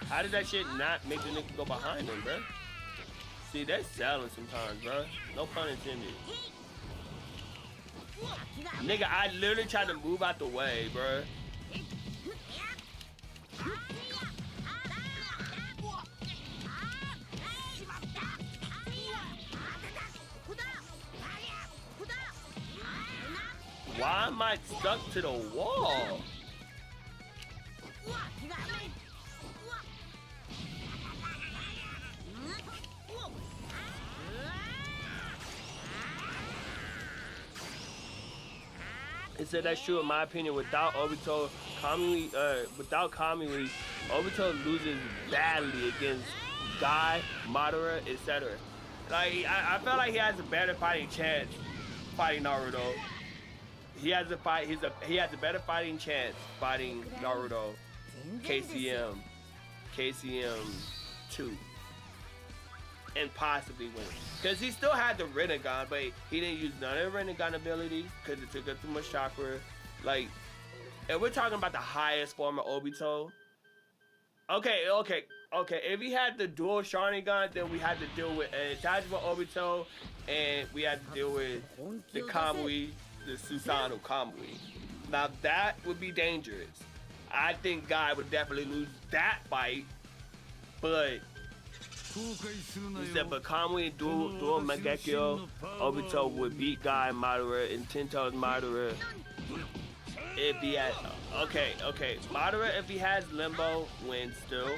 How did that shit not make the nigga go behind him, bro? See, they're selling sometimes, bro. No pun intended. Nigga, I literally tried to move out the way, bro. Why am I stuck to the wall? It said that's true in my opinion. Without Obito, Kamui, Obito loses badly against Guy, Madara, etc. Like I felt like he has a better fighting chance fighting Naruto. He has a better fighting chance fighting Naruto, KCM 2, and possibly win. Cause he still had the Rinnegan, but he didn't use none of the Rinnegan abilities because it took up too much chakra. Like, and we're talking about the highest form of Obito. Okay. If he had the dual Sharingan, then we had to deal with Tajima Obito, and we had to deal with the Kamui, the Susanoo Kamui. Now that would be dangerous. I think Guy would definitely lose that fight, but he said, but Kamui dual Mangekyo, Obito would beat Guy, Madara, and Tento's Madara. If he had, okay, Madara, if he has Limbo, wins still,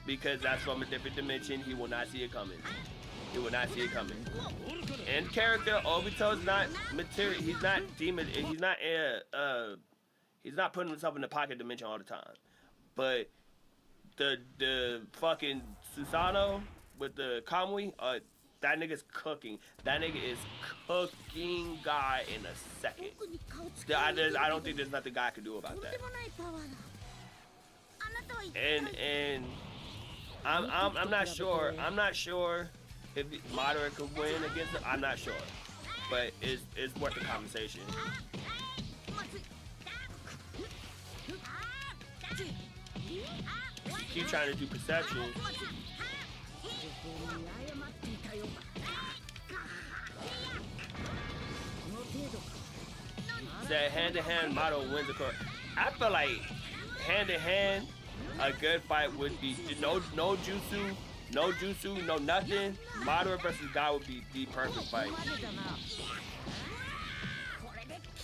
because that's from a different dimension. He will not see it coming. He will not see it coming. In character, Obito's not material. He's not demon. He's not putting himself in the pocket dimension all the time. But the fucking Susanoo with the Kamui, that nigga's cooking. That nigga is cooking Guy in a second. I don't think there's nothing Guy can do about that. And I'm not sure. I'm not sure if Madara could win against him. I'm not sure, but it's worth the conversation. Keep trying to do perception. That hand-to-hand model wins the court. I feel like hand-to-hand, a good fight would be no jutsu, no nothing. Madara versus Guy would be the perfect fight.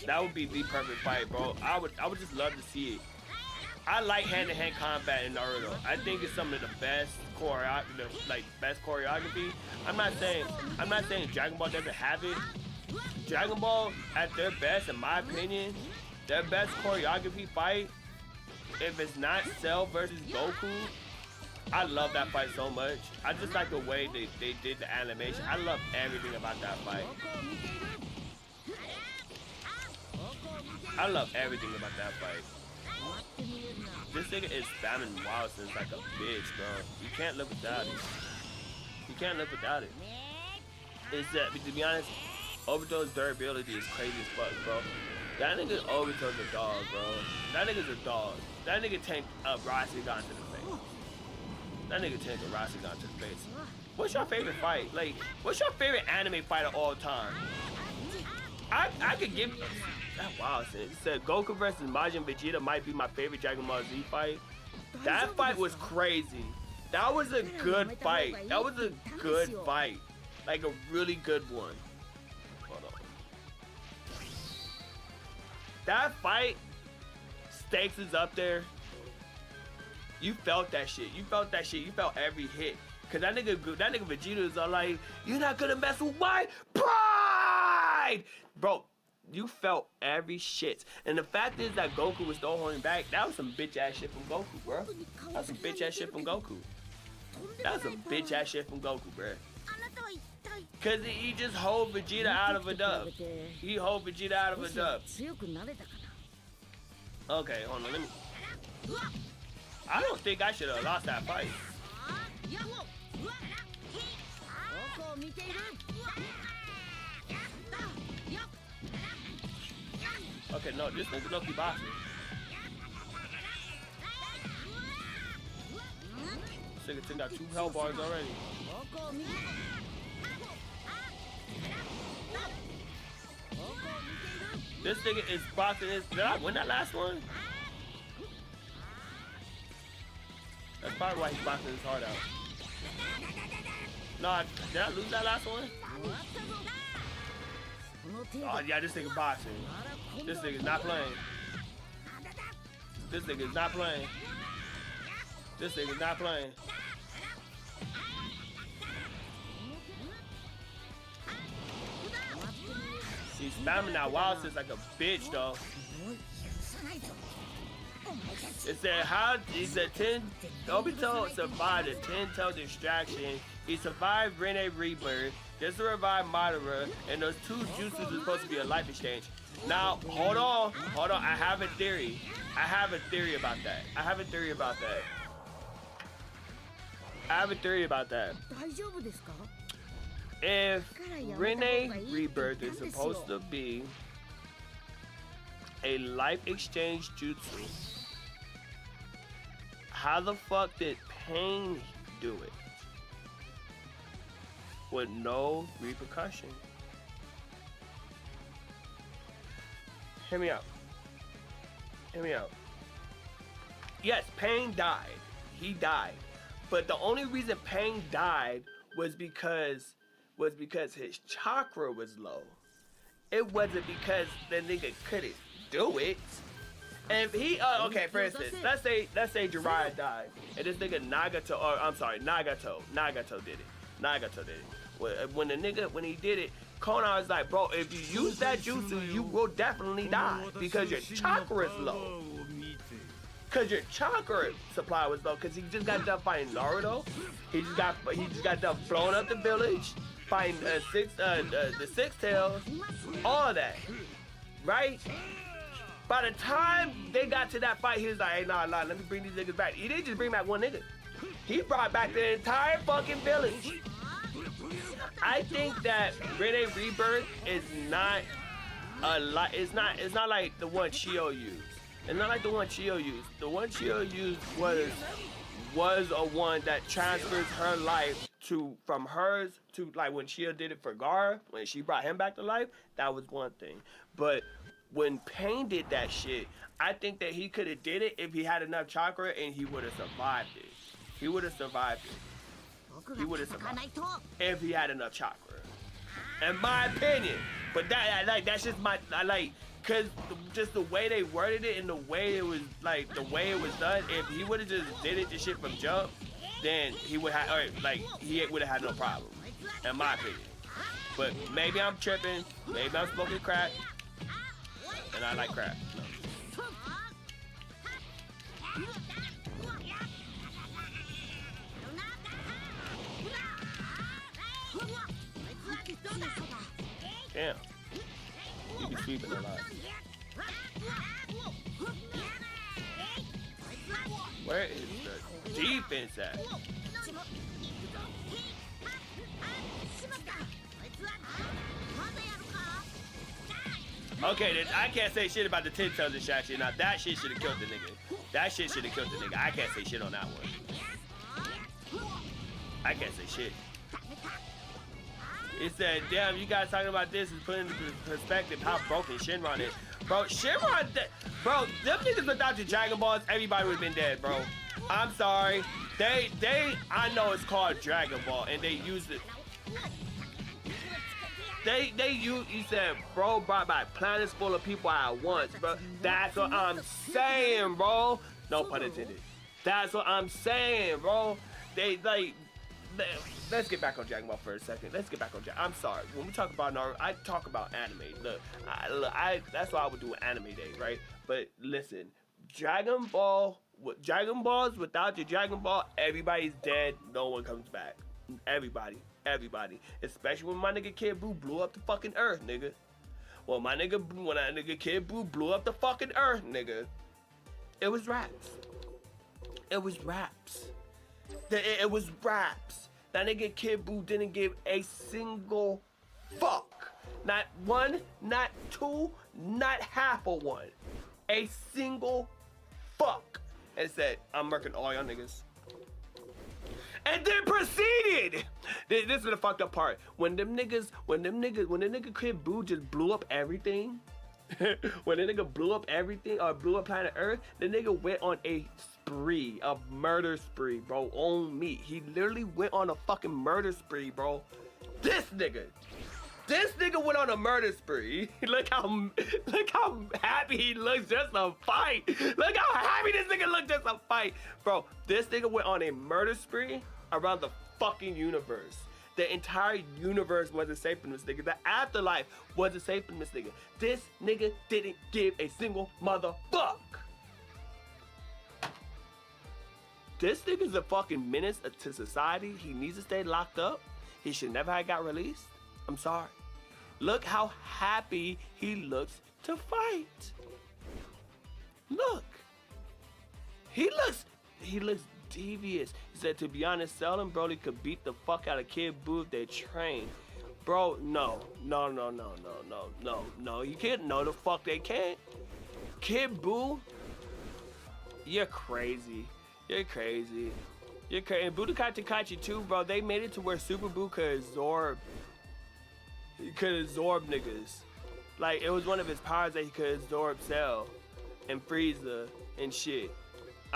That would be the perfect fight, bro. I would just love to see it. I like hand-to-hand combat in Naruto. I think it's some of the best choreography. I'm not saying Dragon Ball doesn't have it. Dragon Ball, at their best, in my opinion, their best choreography fight, if it's not Cell versus Goku, I love that fight so much. I just like the way they did the animation. I love everything about that fight. I love everything about that fight. This nigga is spamming Wild Sense like a bitch, bro. You can't live without it. You can't live without it. It's that, to be honest, Obito's durability is crazy as fuck, bro. That nigga Obito's a dog, bro. That nigga's a dog. That nigga tanked a Rasengan to the face. That nigga tanked a Rasengan to the face. What's your favorite fight? Like, what's your favorite anime fight of all time? I could give you that Wild Sense. It said Goku versus Majin Vegeta might be my favorite Dragon Ball Z fight. That fight was crazy. That was a good fight. That was a good fight. Like a really good one. Hold on. That fight, stakes is up there. You felt that shit. You felt that shit. You felt every hit. Cause that nigga Vegeta is all like, you're not gonna mess with my pride, bro. You felt every shit. And the fact is that Goku was still holding back. That was some bitch ass shit from Goku, bro. That was some bitch ass shit from Goku. That was some bitch ass shit from Goku, bro. Cause he just hold Vegeta out of a dub. He hold Vegeta out of a dub. Okay, hold on, let me. I don't think I should have lost that fight. Okay, no, this nigga Loki boxing. This nigga got 2 health bars already. This nigga is boxing his. Did I win that last one? That's probably why he's boxing his heart out. No, did I lose that last one? Oh yeah, this nigga boxing. This nigga's not playing. This nigga's not playing. This nigga's not playing. He's spamming that wild since like a bitch though. It said how he said 10 Obito survived a 10-tail distraction. He survived Rene Rebirth, just to revive Madara, and those 2 jutsus are supposed to be a life exchange. Now, hold on, I have a theory. I have a theory about that. If Rene Rebirth is supposed to be a life exchange jutsu, how the fuck did Pain do it with no repercussion? Hear me out. Yes, Pain died. He died. But the only reason Pain died was because his chakra was low. It wasn't because the nigga couldn't do it. And if he, okay, for instance, let's say Jiraiya died, and this nigga Nagato did it. When he did it, Konan was like, bro, if you use that jutsu, you will definitely die because your chakra is low. Cause your chakra supply was low. Cause he just got done fighting Naruto. He just got done blowing up the village, fighting the 6 tails, all of that, right? By the time they got to that fight, he was like, hey, nah, let me bring these niggas back. He didn't just bring back one nigga. He brought back the entire fucking village. I think that Rene Rebirth is not it's not like the one Chio used. It's not like the one Chio used. The one Chio used was a one that transfers her life from hers to, like when Chio did it for Gaara, when she brought him back to life, that was one thing. But when Pain did that shit, I think that he could have did it if he had enough chakra and he would have survived it. He would have survived if he had enough chakra. In my opinion. But that's just my, cause just the way they worded it and the way it was done, if he would have just did it this shit from jump, then he would have, he would have had no problem. In my opinion. But maybe I'm tripping, maybe I'm smoking crack, and I like crack. Damn. You be sweeping a lot. Where is the defense at? Okay, then I can't say shit about the 10-tail distraction. Now that shit should have killed the nigga. That shit should have killed the nigga. I can't say shit on that one. I can't say shit. It said, damn, you guys talking about this and putting into perspective how broken Shenron is. Bro, Shenron, bro, them niggas without the Dragon Balls, everybody would have been dead, bro. I'm sorry. I know it's called Dragon Ball, and they used it. He said, bro, brought back planets full of people at once, bro. That's what I'm saying, bro. No pun intended. That's what I'm saying, bro. Let's get back on Dragon Ball for a second. I'm sorry. When we talk about Naruto, I talk about anime. Look, that's why I would do an anime day, right? But listen, Dragon Balls without your Dragon Ball, everybody's dead. No one comes back. Everybody. Especially when my nigga Kid Buu blew up the fucking earth, nigga. When that nigga Kid Buu blew up the fucking earth, nigga. It was raps. It was raps. That nigga Kid Buu didn't give a single fuck. Not one, not two, not half of one. A single fuck. And said, I'm murking all y'all niggas. And then proceeded. This is the fucked up part. When the nigga Kid Buu just blew up everything. When the nigga blew up everything, or blew up planet Earth, the nigga went on a spree, a murder spree, bro, on me. He literally went on a fucking murder spree, bro. This nigga went on a murder spree. Look how happy he looks just to fight. Look how happy this nigga looks just to fight. Bro, this nigga went on a murder spree around the fucking universe. The entire universe wasn't safe from this nigga. The afterlife wasn't safe from this nigga. This nigga didn't give a single motherfuck. This nigga's a fucking menace to society. He needs to stay locked up. He should never have got released. I'm sorry. Look how happy he looks to fight. Look. He looks devious. He said, to be honest, Cell and Broly could beat the fuck out of Kid Buu if they train. Bro, no. You can't. No, the fuck they can't. Kid Buu, you're crazy. You're crazy. And Budokai Tenkaichi too, bro. They made it to where Super Buu could absorb niggas. Like, it was one of his powers that he could absorb Cell and Frieza and shit.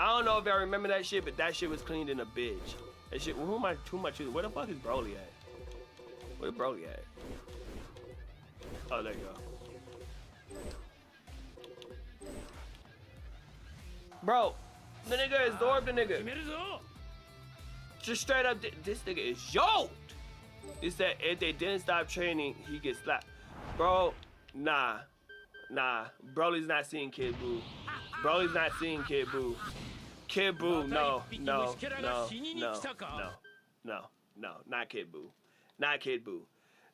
I don't know if y'all remember that shit, but that shit was cleaned in a bitch. That shit, who am I choosing? Where the fuck is Broly at? Where Broly at? Oh, there you go. Bro, the nigga absorbed the nigga. Just straight up, this nigga is yoked. He said if they didn't stop training, he gets slapped. Bro, nah. Broly's not seeing Kid Buu. Broly's not seeing Kid Buu. Kid Buu, no, not Kid Buu. Not Kid Buu.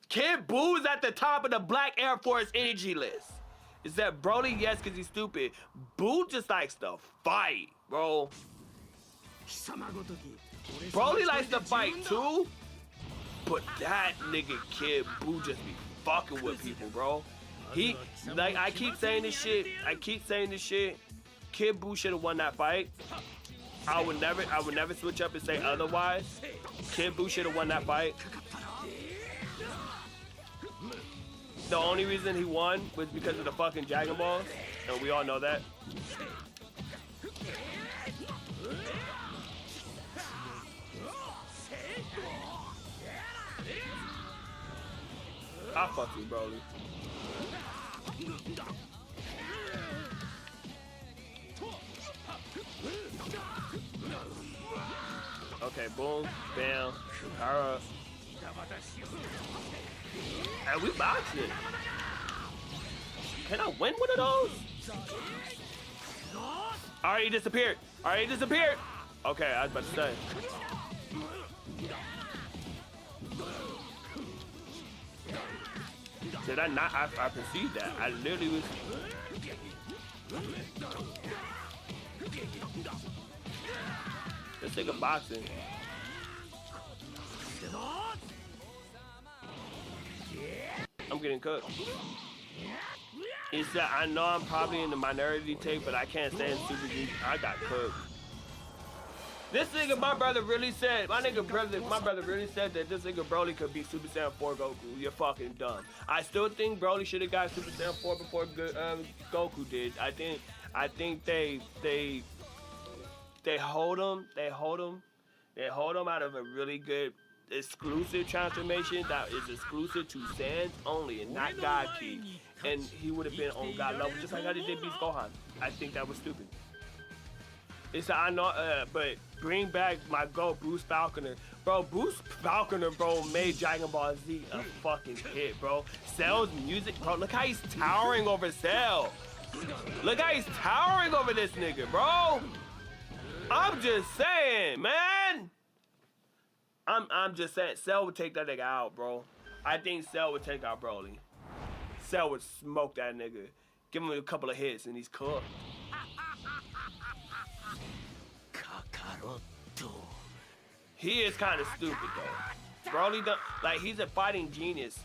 Kid Buu is at the top of the Black Air Force energy list. Is that Broly? Yes, because he's stupid. Buu just likes to fight, bro. Broly likes to fight too, but that nigga Kid Buu just be fucking with people, bro. He, like, I keep saying this shit. Kid Buu should have won that fight. I would never switch up and say otherwise. Kid Buu should have won that fight. The only reason he won was because of the fucking Dragonballs, and we all know that. I fuck you, Broly. Okay, boom, bam, power up. And we boxing. Can I win one of those? Already disappeared. Okay, I was about to say. Did I not? I perceived that. I literally was. This nigga boxing. I'm getting cooked. He said, I know I'm probably in the minority take, but I can't stand Super G. I got cooked. This nigga, my brother really said that this nigga Broly could beat Super Saiyan 4 Goku. You're fucking dumb. I still think Broly should have got Super Saiyan 4 before Goku did. I think they hold him out of a really good exclusive transformation that is exclusive to Saiyans only and not God Ki. And he would have been on God level just like how they did beat Gohan. I think that was stupid. It's I know, but bring back my GOAT, Bruce Falconer. Bro, Bruce Falconer, bro, made Dragon Ball Z a fucking hit, bro. Cell's music, bro, look how he's towering over Cell. Look how he's towering over this nigga, bro. I'm just saying, man. I'm just saying, Cell would take that nigga out, bro. I think Cell would take out Broly. Cell would smoke that nigga. Give him a couple of hits and he's cooked. He is kind of stupid though. Broly don't like he's a fighting genius,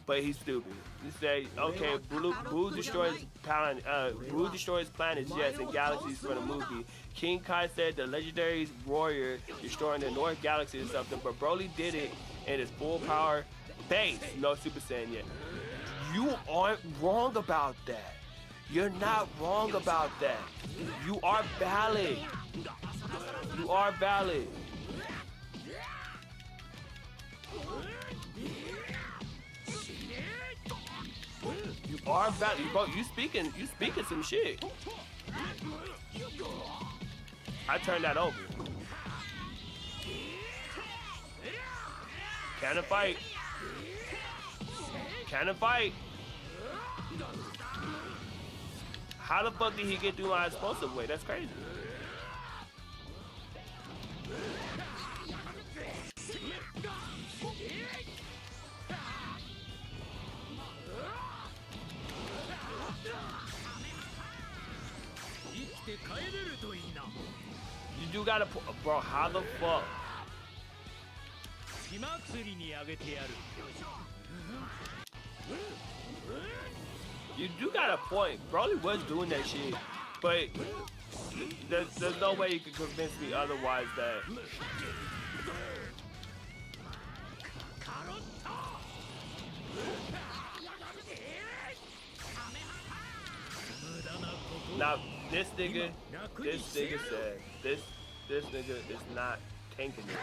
but he's stupid. You say, okay, Buu destroys planets, yes, and galaxies for the movie. King Kai said the legendary warrior destroying the North Galaxy or something, but Broly did it in his full power base. No Super Saiyan yet. You aren't wrong about that. You're not wrong about that. You are valid. You are valid. You are valid, bro. You speaking some shit. I turned that over. Can I fight? Can I fight? How the fuck did he get through my explosive way? That's crazy. You do gotta put, bro, how the fuck? You do got a point. Broly was doing that shit, but there's no way you can convince me otherwise that. Now this nigga said this nigga is not tanking this.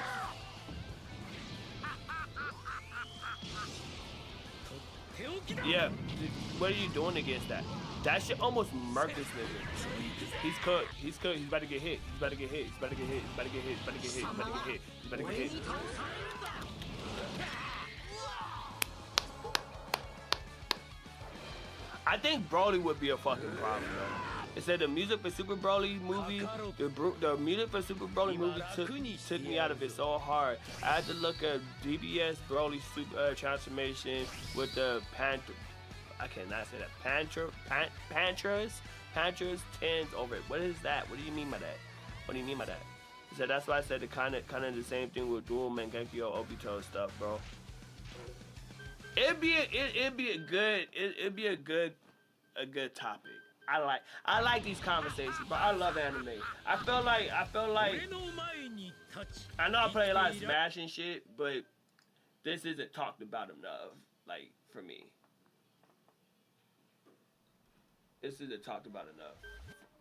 Yeah, what are you doing against that? That shit almost murked this nigga. He's cooked. He's cooked. He's about to get hit. He's about to get hit. He's about to get hit. He's about to get hit. He's about to get hit. He's about to get hit. He's about to get hit. I think Broly would be a fucking problem, though. It said the music for Super Broly movie, the music for Super Broly movie took me out of it so hard. I had to look at DBS Broly super, transformation with the I cannot say that. Pantras 10s over it. What is that? What do you mean by that? What do you mean by that? He said that's why I said the kind of the same thing with Dual Mangekyo Obito stuff, bro. It'd be a good topic. I like these conversations, but I love anime. I feel like I know I play a lot of Smash and shit, but this isn't talked about enough, like, for me. This isn't talked about enough.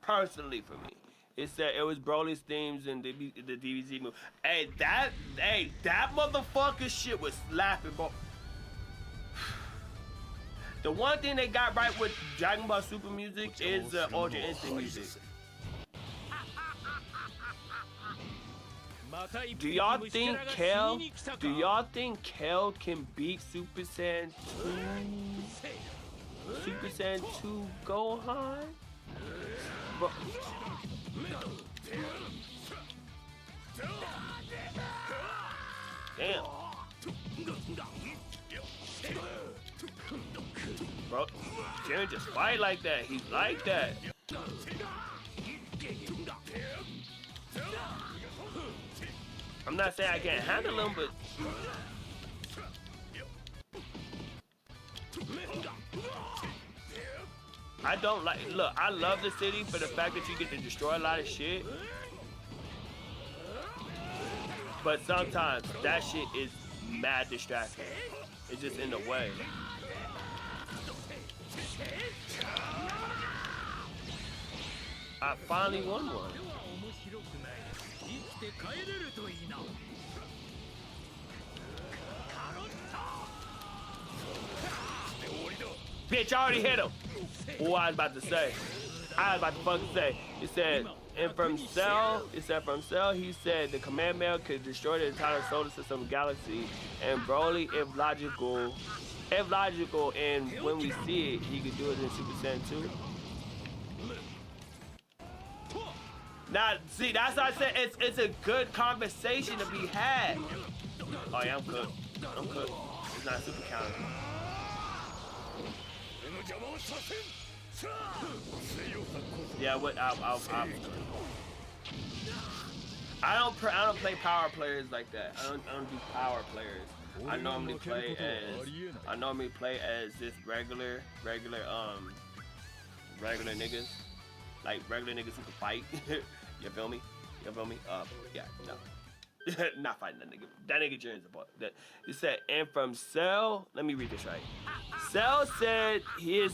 Personally for me. It said it was Broly's themes and the DBZ movie. Hey, that motherfucker shit was slapping, bro. The one thing they got right with Dragon Ball Super music is the Ultra Instinct music. Do y'all think Kale can beat Super Saiyan 2 Gohan? Bro. Damn. Bro, Jerry just fight like that. He's like that. I'm not saying I can't handle him, but I don't like. Look, I love the city for the fact that you get to destroy a lot of shit. But sometimes that shit is mad distracting. It's just in the way. I finally won one. Bitch, I already hit him. What I was about to say. It said, and from Cell, he said the command mail could destroy the entire solar system galaxy, and Broly, if logical, and when we see it, he could do it in Super Saiyan 2. Now, see, that's why I said it's a good conversation to be had. Oh yeah, I'm cooked. It's not super counter. I don't play power players like that. I don't do power players. I normally play as just regular niggas, like regular niggas who can fight. You feel me? Yeah, no. Not fighting that nigga. That nigga Jenn's a butt. It said, and from Cell, let me read this right. Cell said his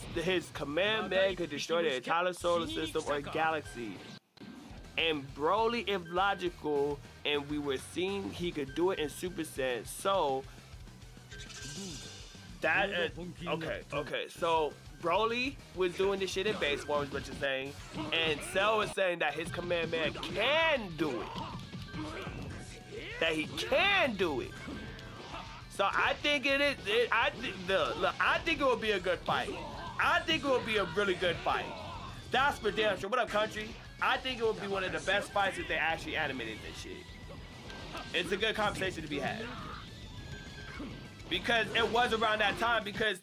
command man could destroy the entire solar system or galaxy. And Broly, if logical, and we were seeing he could do it in Super Saiyan. So that okay. So Broly was doing this shit in base form, is what you're saying, and Cell was saying that his command man can do it. That he can do it. So I think it is. I think it will be a good fight. I think it will be a really good fight. That's for damn sure. What up, country? I think it would be one of the best fights if they actually animated this shit. It's a good conversation to be had. Because it was around that time, because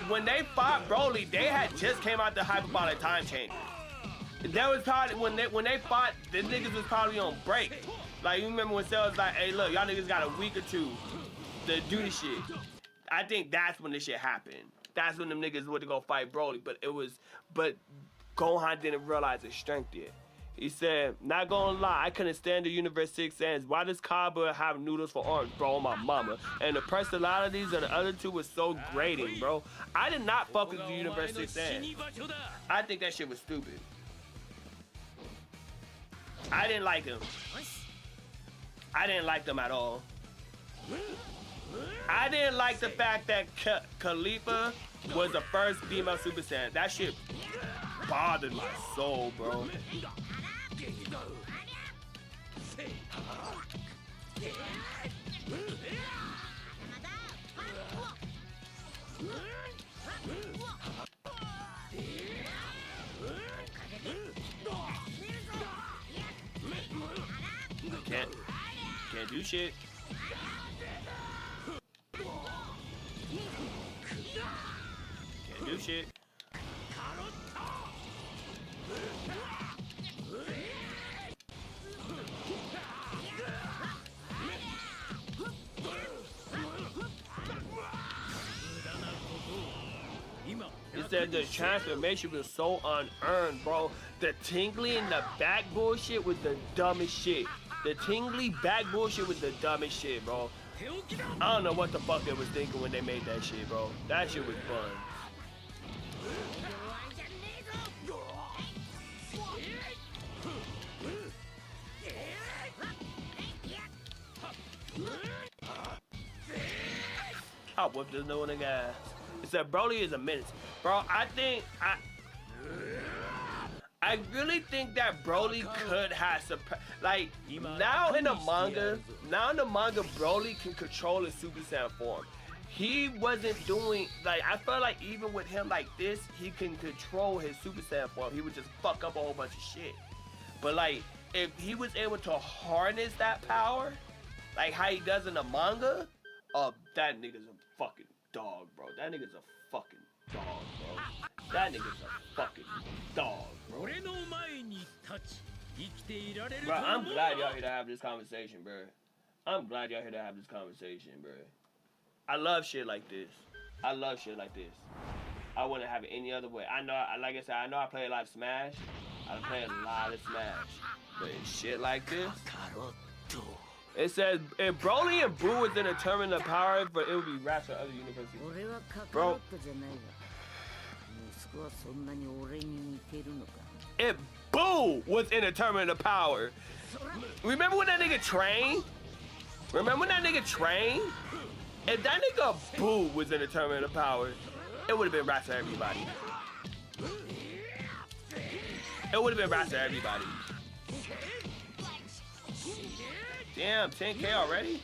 when they fought Broly, they had just came out the hyperbolic time changer. That was probably when they fought, the niggas was probably on break. Like, you remember when Cell was like, hey look, y'all niggas got a week or two to do this shit. I think that's when this shit happened. That's when them niggas went to go fight Broly, but Gohan didn't realize his strength yet. He said, not gonna lie, I couldn't stand the Universe 6 Saiyans. Why does Kaba have noodles for arms, bro? My mama. And the personalities of the other two was so grating, bro. I did not fuck with the Universe 6 Saiyans. I think that shit was stupid. I didn't like them. I didn't like them at all. I didn't like the fact that Khalifa was the first female Super Saiyan. That shit bothered my soul, bro. Can't do shit. Can't do shit. It said the transformation was so unearned, bro. The tingly in the back bullshit was the dumbest shit. The tingly back bullshit was the dumbest shit, bro. I don't know what the fuck they was thinking when they made that shit, bro. That shit was fun. I whooped this new nigga ass. It said Broly is a menace. Bro, I really think that Broly could have like now in the manga, Broly can control his Super Saiyan form. He wasn't doing like, I felt like even with him like this, he can control his Super Saiyan form. He would just fuck up a whole bunch of shit. But like if he was able to harness that power, like how he does in the manga, that nigga's a fucking dog, bro. That nigga's a fucking dog, bro. That nigga's a fucking dog, bro. Bro, I'm glad y'all here to have this conversation, bro. I'm glad y'all here to have this conversation, bro. I love shit like this. I love shit like this. I wouldn't have it any other way. I know, like I said, I know I play a lot of Smash. I play a lot of Smash. But in shit like this, it says, if Broly and Boo was in a determine the power, but it would be Raps or other universities. Bro. If Boo was in a determine the power. Remember when that nigga trained? If that nigga Boo was in a determine the power, it would have been Raps for everybody. It would have been Raps for everybody. Damn, 10K already?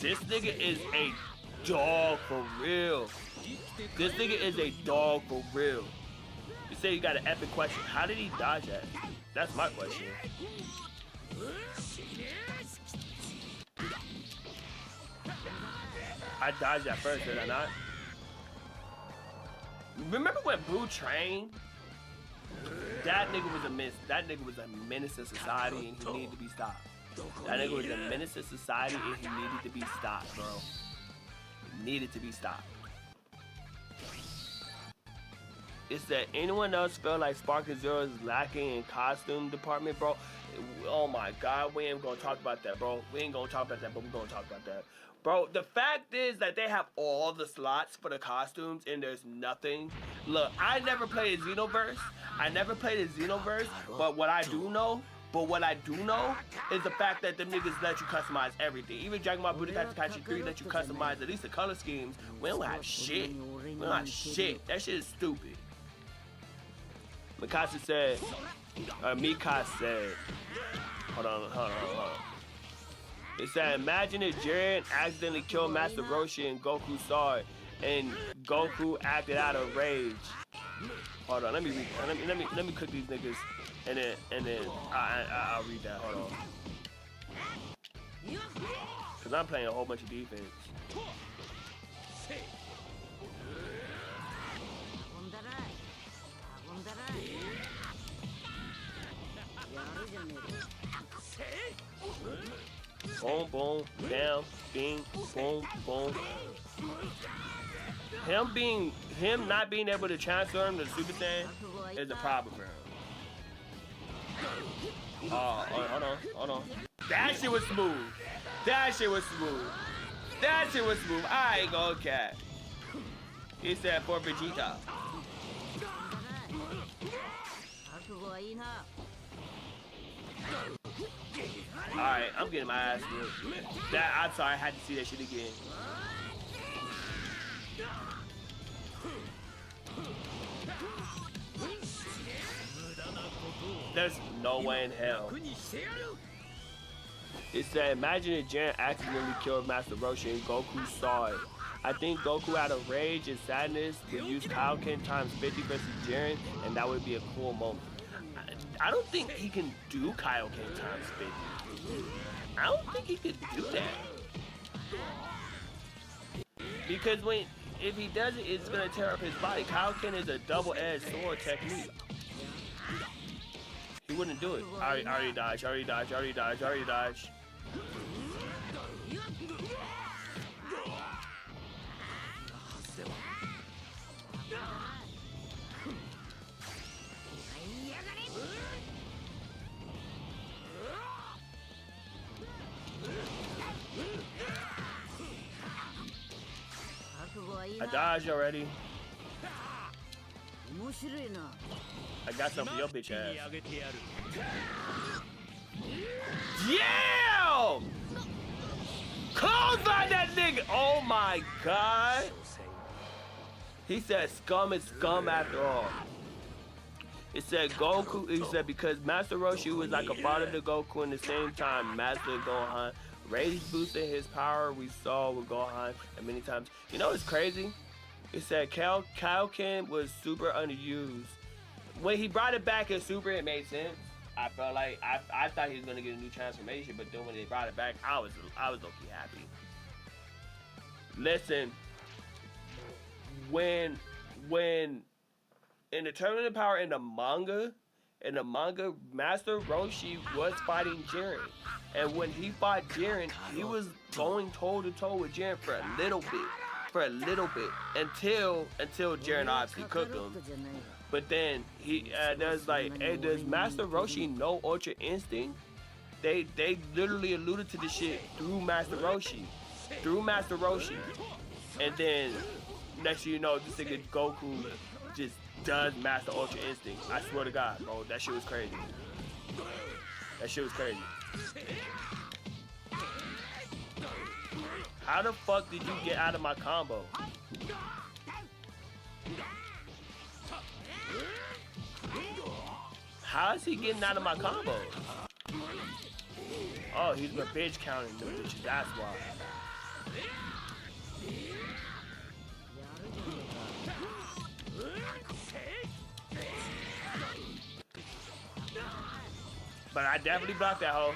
This nigga is a dog for real. This nigga is a dog for real. You say you got an epic question. How did he dodge that? That's my question. I dodged that first, did I not? Remember when Boo trained? That nigga was a menace. That nigga was a menace to society, and he needed to be stopped. That nigga was a menace to society, and he needed to be stopped, bro. He needed to be stopped. Is that anyone else feel like Sparking Zero is lacking in costume department, bro? Oh my God, we ain't gonna talk about that, bro. We ain't gonna talk about that, but we're gonna talk about that. Bro, the fact is that they have all the slots for the costumes and there's nothing. Look, I never played a Xenoverse. But what I do know is the fact that them niggas let you customize everything. Even Dragonball Budokai Tenkaichi 3 let you customize at least the color schemes. We don't have shit. We don't have shit. That shit is stupid. Mikasa said, hold on. It said, imagine if Jiren accidentally killed Master Roshi and Goku saw it, and Goku acted out of rage. Hold on, let me cook these niggas, and then I'll read that. Hold on, cause I'm playing a whole bunch of defense. Boom, boom, down, bing, boom, boom. Him not being able to transform to Super Saiyan is a problem for him. Oh, hold on. That shit was smooth. I ain't gonna cat. He said for Vegeta. Alright, I'm getting my ass whipped. I'm sorry, I had to see that shit again. There's no way in hell. It said, imagine if Jiren accidentally killed Master Roshi and Goku saw it. I think Goku out of rage and sadness could use Kaioken times 50 versus Jiren, and that would be a cool moment. I don't think he can do Kaioken times 50. I don't think he could do that. Because if he does it, it's gonna tear up his body. Kaioken is a double-edged sword technique. He wouldn't do it. Already dodge. I dodged already. I got something for your bitch ass. Yeah! Close by that nigga! Oh my God! He said scum is scum after all. It said Goku, he said because Master Roshi was like a father to Goku in the same time Master Gohan. Rage boosted his power we saw with Gohan and many times. You know what's crazy? It said Kaioken was super underused. When he brought it back in Super, it made sense. I felt like I thought he was gonna get a new transformation, but then when they brought it back, I was low-key happy. Listen, when in the Tournament of Power in the manga, Master Roshi was fighting Jiren. And when he fought Jiren, he was going toe-to-toe with Jiren for a little bit. Until Jiren obviously cooked him. But then does Master Roshi know Ultra Instinct? They literally alluded to the shit through Master Roshi. And then next thing you know, this nigga Goku just does Master Ultra Instinct. I swear to God, bro, that shit was crazy. How the fuck did you get out of my combo? How is he getting out of my combo? Oh, he's revenge counting them bitches, that's why. But I definitely blocked that hoe.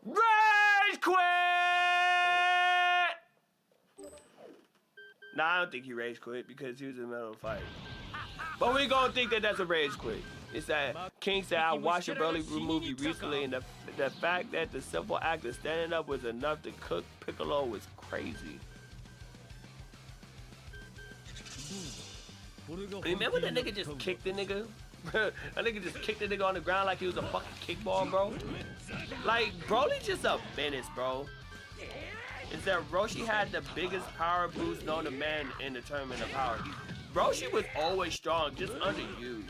Rage quit! Nah, I don't think he rage quit because he was in the middle of a fight. But we gonna think that that's a rage quit. It's that King said, I watched a Broly movie recently, and the fact that the simple act of standing up was enough to cook Piccolo was crazy. Remember that nigga just kicked the nigga? That nigga just kicked the nigga on the ground like he was a fucking kickball, bro. Like, Broly just a menace, bro. It's that Roshi had the biggest power boost known to man in the tournament of power. Roshi was always strong, just underused.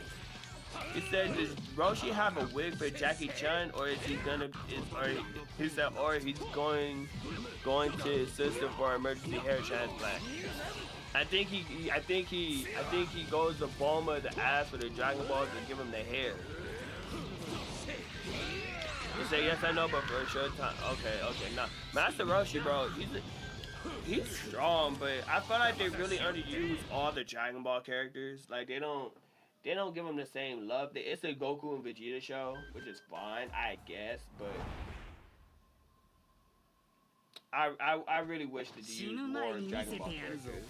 He said, does Roshi have a wig for Jackie Chan, or is he gonna? He said, or he's going to his sister for emergency hair transplant. I think he goes to Bulma to ask for the Dragon Balls and give him the hair. He said, yes, I know, but for a short time. Okay, nah. Master Roshi, bro, he's strong, but I feel like they really underuse all the Dragon Ball characters. Like they don't give them the same love. It's a Goku and Vegeta show, which is fine, I guess, but I really wish that they used more Dragon Ball characters.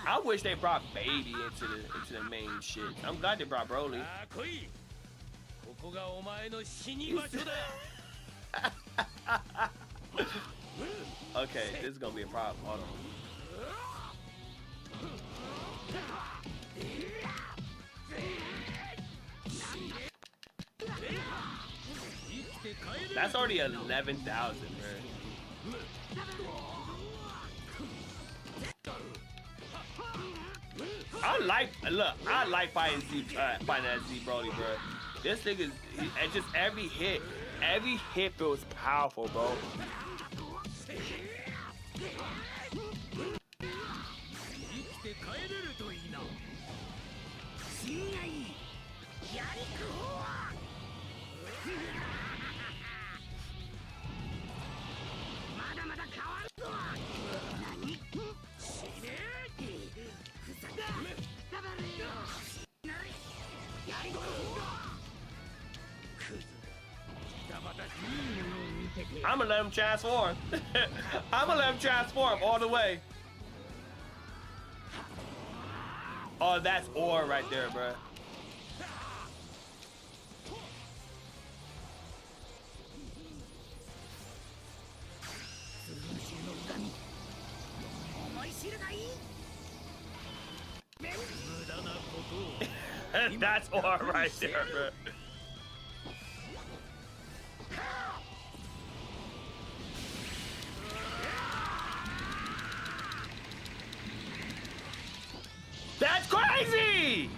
I wish they brought Baby into the main shit. I'm glad they brought Broly. Okay, this is gonna be a problem. Hold on. That's already 11,000, bro. I like fighting that Z Broly, bro. This nigga's just every hit feels powerful, bro. I'm gonna let him transform. I'm gonna let him transform all the way. Oh, that's ore right there, bro. That's ore right there, bro. That's crazy!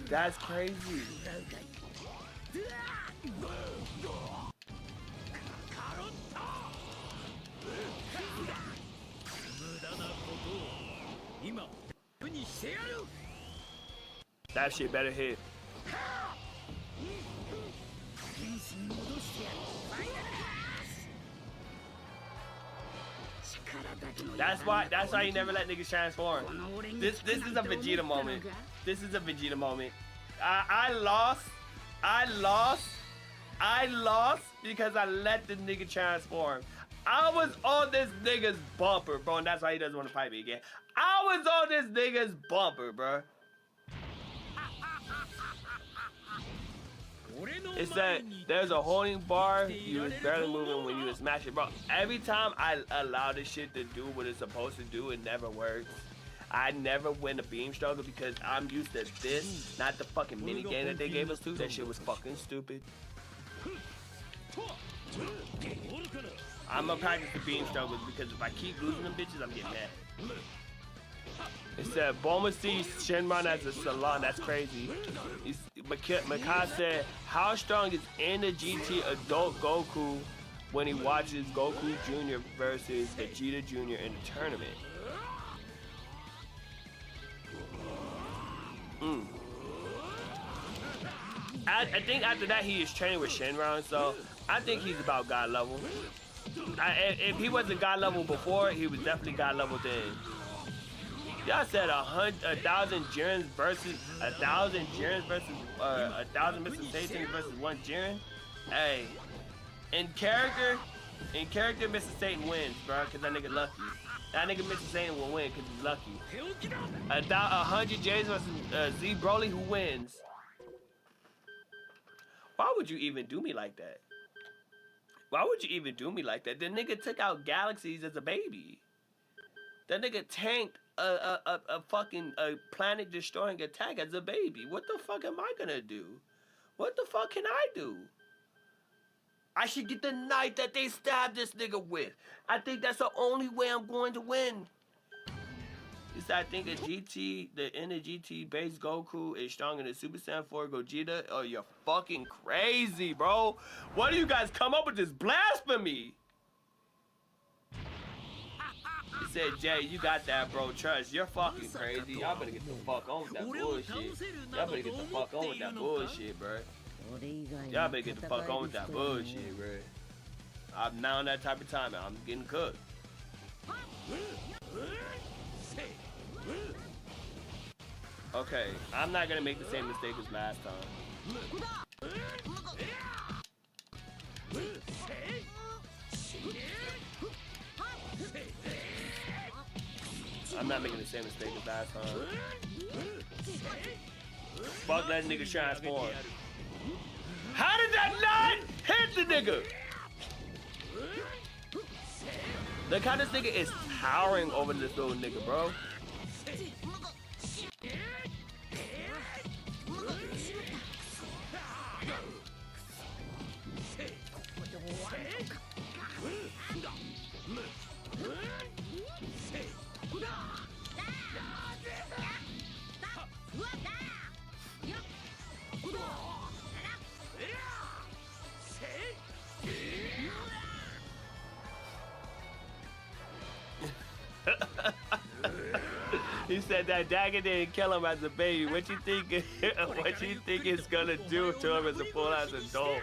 That's crazy. That shit better hit. That's why you never let niggas transform. This is a Vegeta moment. This is a Vegeta moment. I lost because I let the nigga transform. I was on this nigga's bumper, bro, and that's why he doesn't want to fight me again. I was on this nigga's bumper, bro. It's that there's a holding bar, you was barely moving when you was smashing, bro. Every time I allow this shit to do what it's supposed to do, it never works. I never win a beam struggle because I'm used to this, not the fucking mini game that they gave us to. That shit was fucking stupid. I'm gonna practice the beam struggles because if I keep losing them bitches, I'm getting mad. It said Bulma sees Shenron as a salon. That's crazy. Makai said, how strong is in the GT adult Goku when he watches Goku Jr. versus Vegeta Jr. in the tournament? I think after that he is training with Shenron, so I think he's about God level. If he wasn't God level before, he was definitely God level then. Y'all said 1,000 Jirens versus 1,000 Jirens versus 1,000 Mr. Satan versus 1 Jiren. Hey, in character, Mr. Satan wins, bro, cause that nigga lucky. That nigga Mr. Satan will win cause he's lucky. 100 Jirens versus Z Broly, who wins? Why would you even do me like that? Why would you even do me like that? The nigga took out galaxies as a baby. That nigga tanked a fucking planet destroying attack as a baby. What the fuck am I gonna do? What the fuck can I do? I should get the knife that they stabbed this nigga with. I think that's the only way I'm going to win. I think the inner GT base Goku is stronger than Super Saiyan 4 Gogeta. Oh, you're fucking crazy, bro. Why do you guys come up with this blasphemy? He said, Jay, you got that, bro. Trust, you're fucking crazy. Y'all better get the fuck on with that bullshit. Y'all better get the fuck on with that bullshit, bro. Y'all better get the fuck on with that bullshit, bro. I'm now on that type of time. I'm getting cooked. Okay, I'm not gonna make the same mistake as last time. I'm not making the same mistake as last time. Fuck that nigga transform. How did that not hit the nigga? Look how this nigga is towering over this little nigga, bro. He said that dagger didn't kill him as a baby. What you think? What you think it's gonna do to him as a full-ass adult?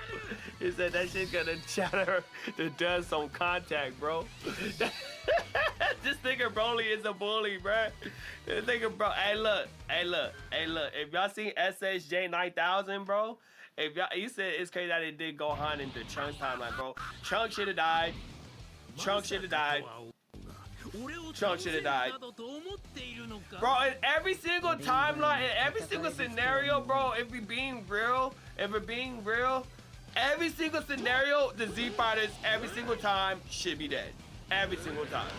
He said that shit's gonna shatter the dust on contact, bro. This nigga Broly is a bully, bro. This nigga, bro. Hey, look. If y'all seen SSJ 9000, bro. If y'all, you said it's crazy that it did Gohan into Trunks timeline, bro. Trunks should have died. Trunks should have died. Trunks should have died. Bro, in every single timeline, in every single scenario, bro, if we're being real, every single scenario, the Z Fighters, every single time, should be dead. Every single time.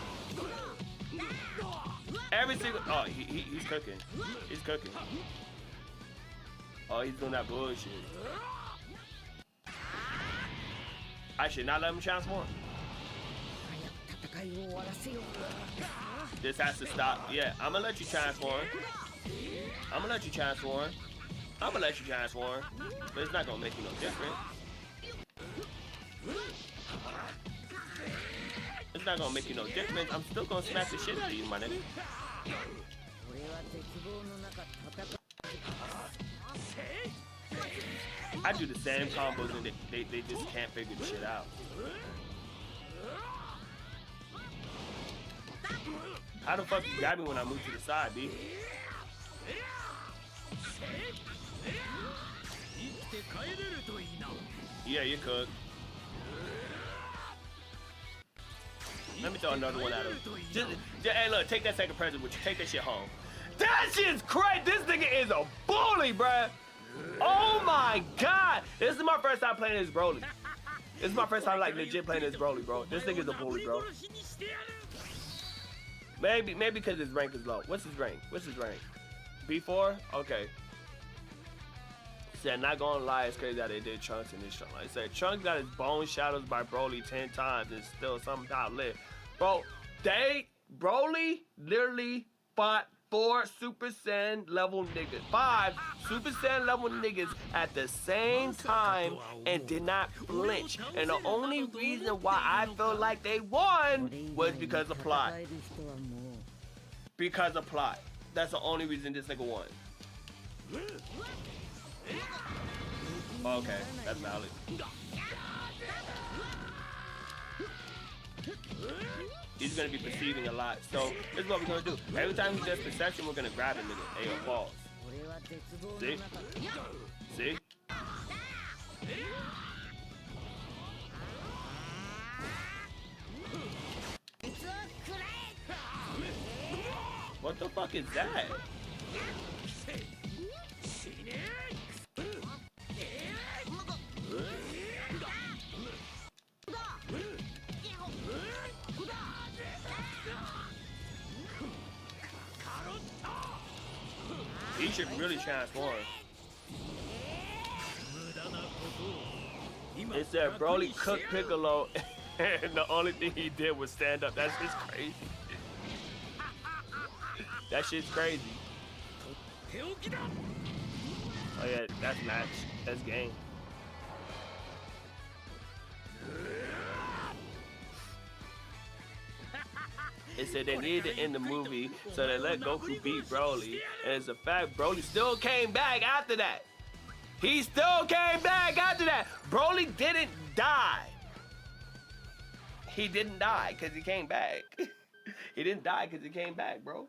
Every single, oh, he's cooking. He's cooking. Oh, he's doing that bullshit. I should not let him transform. This has to stop. Yeah, I'm gonna let you transform. I'm gonna let you transform. I'm gonna let you transform. But it's not gonna make you no different. It's not gonna make you no difference. I'm still gonna smack the shit out of you, my nigga. I do the same combos and they just can't figure the shit out. How the fuck you got me when I move to the side, B? Yeah, you could. Let me throw another one at him. Just, hey, look, take that second present with you. Take that shit home. That shit's crazy. This nigga is a bully, bruh. Oh my god. This is my first time playing this Broly. This is my first time, like, legit playing this Broly, bro. This nigga's a bully, bro. Maybe because his rank is low. What's his rank? B4? Okay. He said, not gonna lie, it's crazy that they did Trunks in this show. He said, Trunks got his bone shadows by Broly 10 times and still somehow live. Bro, Broly literally fought 4 Super Saiyan level niggas. 5 Super Saiyan level niggas at the same time and did not flinch. And the only reason why I feel like they won was because of plot. Because of plot. That's the only reason this nigga won. Okay, that's valid. He's gonna be perceiving a lot. So this is what we're gonna do. Every time he does perception, we're gonna grab him and hey, pause. See? See? What the fuck is that? He should really transform. It said Broly cooked Piccolo and the only thing he did was stand up. That's just crazy. That shit's crazy. Oh yeah, that's match. That's game. It said they needed to end the movie, so they let Goku beat Broly. And it's a fact, Broly still came back after that. He still came back after that. Broly didn't die. He didn't die because he came back. He didn't die because he came back, bro.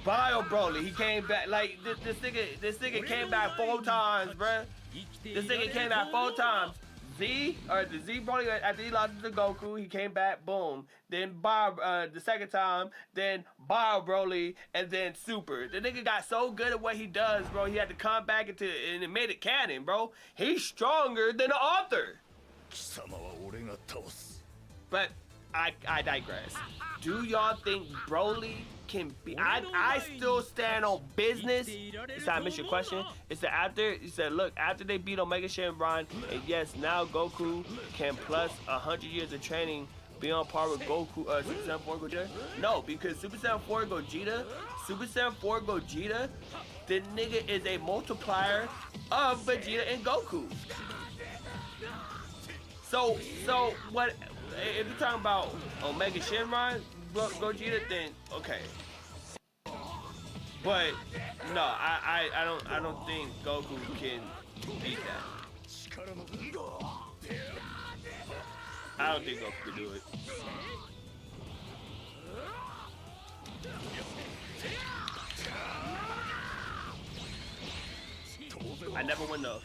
Bio Broly, he came back. Like, this nigga came back 4 times, bruh. This nigga came back 4 times. Z, or the Z Broly, after he lost to Goku, he came back, boom. Then Bio, the second time, then Bio Broly, and then Super. The nigga got so good at what he does, bro, he had to come back and it made it canon, bro. He's stronger than the author. But I digress. Do y'all think Broly can be? I still stand on business. It's not miss your question. It's the after. He said, look, after they beat Omega Shenron, and yes, now Goku can plus 100 years of training be on par with Goku, Super Saiyan 4 Gogeta? No, because Super Saiyan 4 Gogeta, the nigga is a multiplier of Vegeta and Goku. So what? If you're talking about Omega Shenron, Gogeta, then okay. But no, I don't think Goku can beat that. I don't think Goku can do it. I never win those.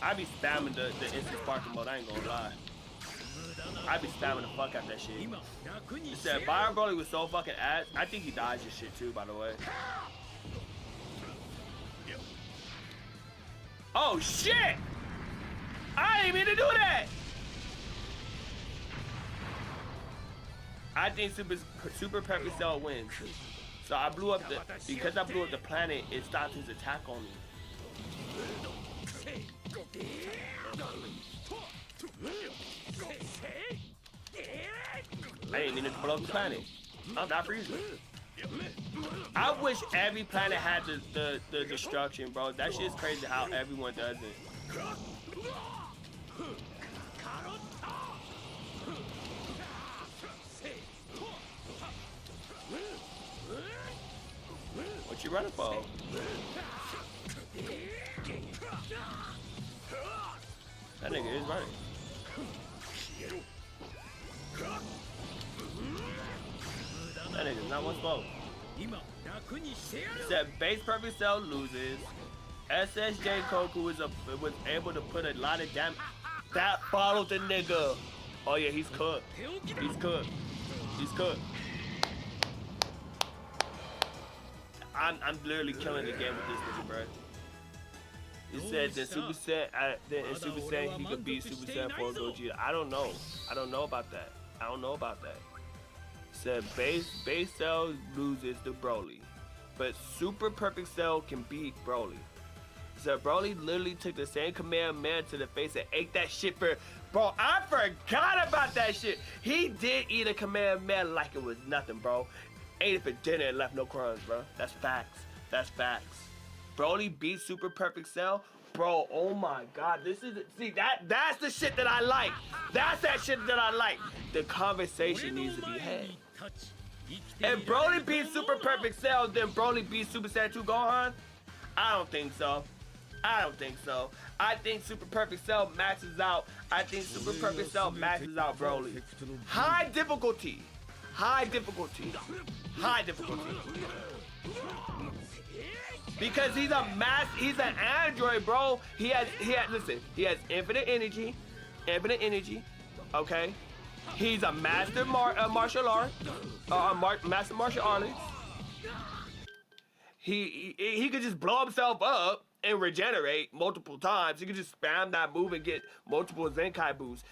I be spamming the instant sparking mode, I ain't gonna lie. I be spamming the fuck out that shit. It said Bio Broly was so fucking ass. I think he dodged this shit too, by the way. Oh shit! I didn't mean to do that! I think Super Perfect Cell wins. So I blew up because I blew up the planet, it stopped his attack on me. I didn't mean to blow up the planet. I'm not freezing. I wish every planet had the destruction, bro. That shit's crazy how everyone does it. What you running for? That nigga is running. That nigga's not one spoke. Said base perfect cell loses. SSJ Goku was able to put a lot of damage. That followed the nigga. Oh yeah, he's cooked. He's cooked. He's cooked. I'm literally killing the game with this nigga, bro. He said that Super Saiyan, he could beat Super Saiyan 4 Gogeta. I don't know. I don't know about that. I don't know about that. Said base cell loses to Broly, but Super Perfect Cell can beat Broly. Said Broly literally took the same Kamehameha to the face and ate that shit for. Bro, I forgot about that shit. He did eat a Kamehameha like it was nothing, bro. Ate it for dinner and left no crumbs, bro. That's facts. That's facts. Broly beat Super Perfect Cell. Bro, oh my god, that's the shit that I like. That's that shit that I like. The conversation needs to be had. If Broly beats Super Perfect Cell, then Broly beats Super Saiyan 2 Gohan? I don't think so. I don't think so. I think Super Perfect Cell maxes out. I think Super Perfect Cell maxes out Broly. High difficulty. High difficulty. High difficulty. Because he's an android, bro. He has infinite energy. Infinite energy. Okay? He's a master martial art. Master martial artist. He could just blow himself up and regenerate multiple times. He could just spam that move and get multiple Zenkai boosts.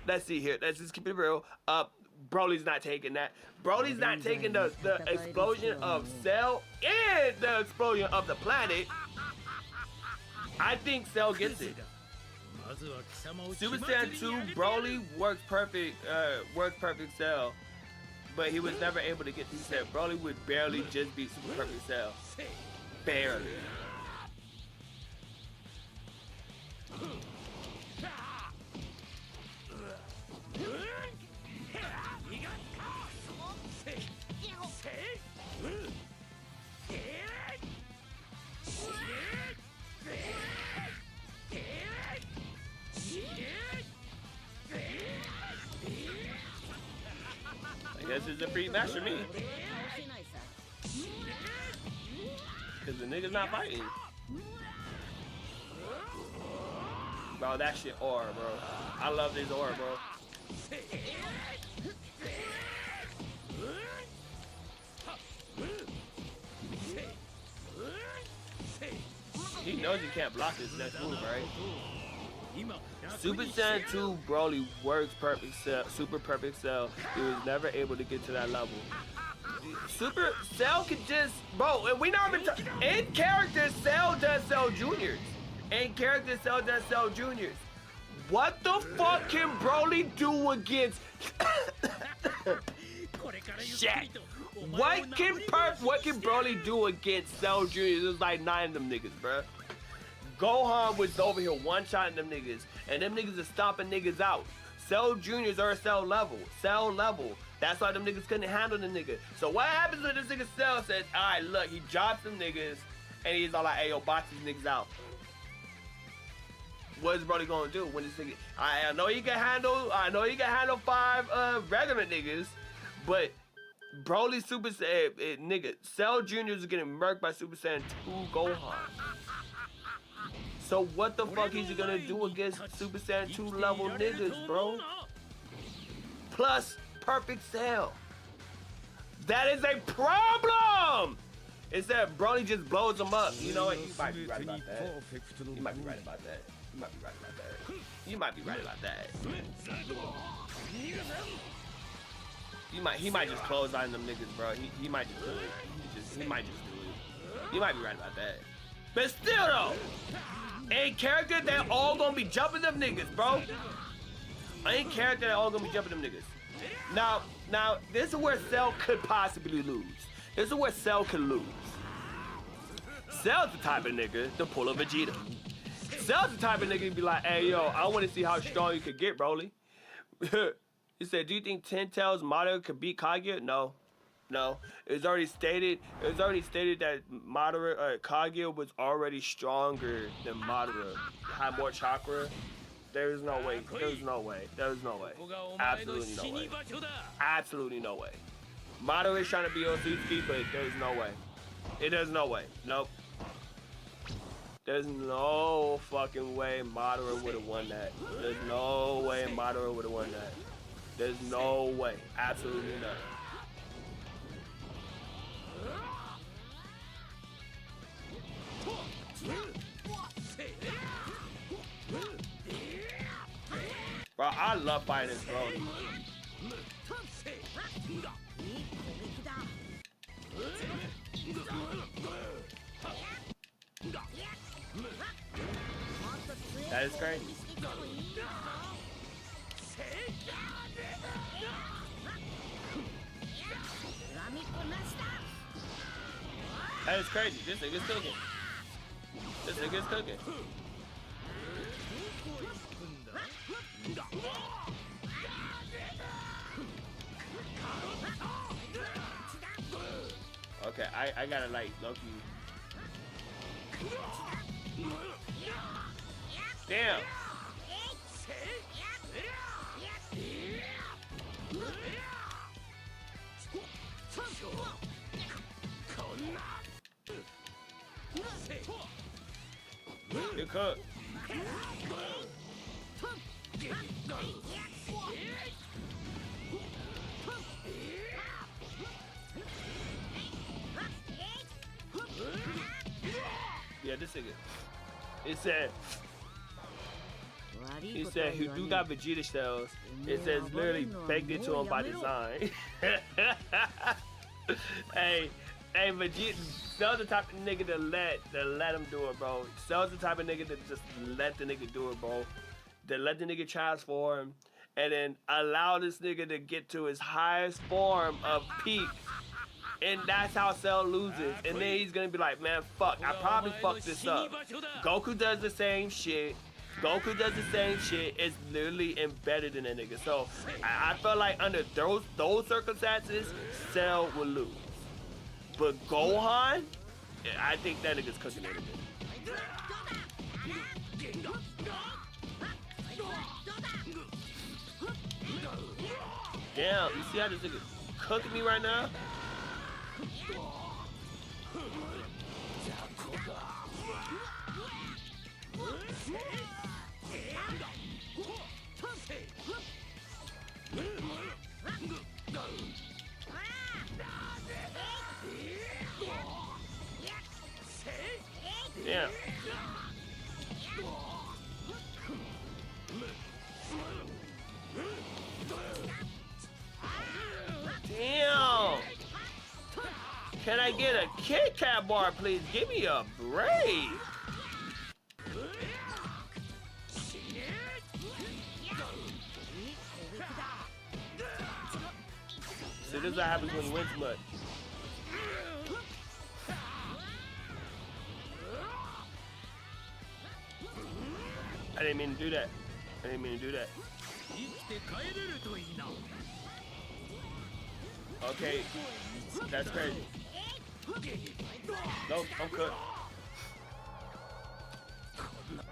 Let's see here. Let's just keep it real. Broly's not taking that. Broly's not taking the explosion of Cell and the explosion of the planet. I think Cell gets it. Super Saiyan 2 Broly works perfect Cell, but he was never able to get through Cell. Broly would barely just beat Super Perfect Cell. Barely. I guess it's a free match for me. Cause the nigga's not fighting. Bro, that shit aura, bro. I love this aura, bro. He knows he can't block his next move, right? Super Saiyan 2 Broly works perfect Cell, Super Perfect Cell. He was never able to get to that level. Super Cell could just, bro, and we not even in character Cell does Cell Juniors. In character Cell does Cell Juniors. What the fuck can Broly do against shit? What can Broly do against Cell Juniors? There's like 9 of them niggas, bruh. Gohan was over here one-shotting them niggas, and them niggas are stomping niggas out. Cell Juniors are Cell level. Cell level. That's why them niggas couldn't handle the nigga. So what happens when this nigga Cell says, alright, look, he drops them niggas, and he's all like, hey, yo, box these niggas out. What is Broly gonna do when this nigga? I know he can handle 5 regular niggas, but Broly Super Saiyan nigga, Cell Juniors is getting murked by Super Saiyan 2 Gohan. So what the fuck is he gonna do against Super Saiyan 2 level niggas, bro? Plus Perfect Cell. That is a problem! Instead, Broly just blows him up. You know what? You might be right about that. You might be right about that. You might be right about that. You might be right about that. He might just close on them niggas, bro. He might just do it. He might just do it. You might be right about that. But still though, in character, they're all gonna be jumping them niggas, bro. In character, they're all gonna be jumping them niggas. Now, this is where Cell could possibly lose. This is where Cell could lose. Cell's the type of nigga to pull a Vegeta. Cell's the type of nigga to be like, hey, yo, I want to see how strong you could get, Broly. He said, do you think 10 Tails Madara could beat Kaguya? No. No. It was already stated that Madara, Kaguya was already stronger than Madara. Had more chakra. There is no way. There is no way. There is no way. Absolutely no way. Absolutely no way. Madara is trying to be Otsutsuki, but there's no way. There's no way. Nope. There's no fucking way Madara would have won that. There's no way Madara would have won that. There's no way. Absolutely not. Bro, I love fighting this, bro. That is crazy. That is crazy. This nigga's cooking. This nigga's cooking. Okay, I gotta like Loki. Damn. Good cook. Yeah, this nigga. He said he do got Vegeta shells. It says literally baked into him by design. Hey, Vegeta, Cell's the type of nigga to let him do it, bro. Cell's the type of nigga to just let the nigga do it, bro. To let the nigga transform and then allow this nigga to get to his highest form of peak. And that's how Cell loses. And then he's gonna be like, man, fuck, I probably fucked this up. Goku does the same shit. It's literally embedded in a nigga. So I feel like under those circumstances, Cell will lose. But Gohan, I think that nigga's cooking it again. Damn, you see how this nigga cooking me right now? Yeah. Damn. Can I get a Kit Kat bar, please? Give me a break. See, this is what happens when you win too much. I didn't mean to do that. Okay, that's crazy. Nope, I'm cooked.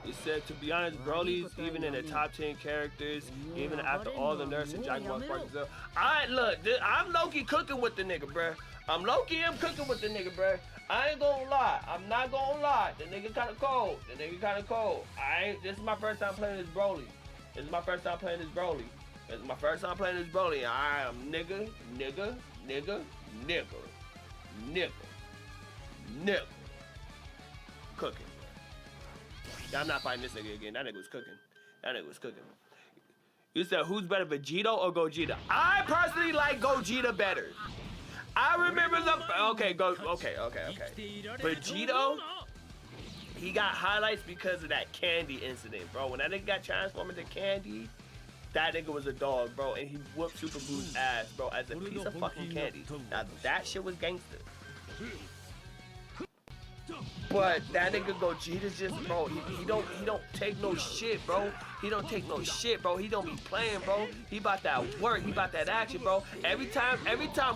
He said, to be honest, Broly's even in the top 10 characters, even after all the nerfs and Dragonball Spark Zero. Alright, look, I'm low-key cooking with the nigga, bruh. I'm cooking with the nigga, bruh. I ain't gonna lie. I'm not gonna lie. The nigga kinda cold. This is my first time playing this Broly. I am nigga. Cooking. I'm not fighting this nigga again. That nigga was cooking. You said, who's better, Vegeta or Gogeta? I personally like Gogeta better. I remember okay. Vegeta, he got highlights because of that candy incident, bro. When that nigga got transformed into candy, that nigga was a dog, bro, and he whooped Super Boo's ass, bro, as a piece of fucking candy. Now that shit was gangster. But that nigga Gogeta's just, bro, he don't take no shit, bro. He don't be playing, bro. He about that work, he about that action, bro. Every time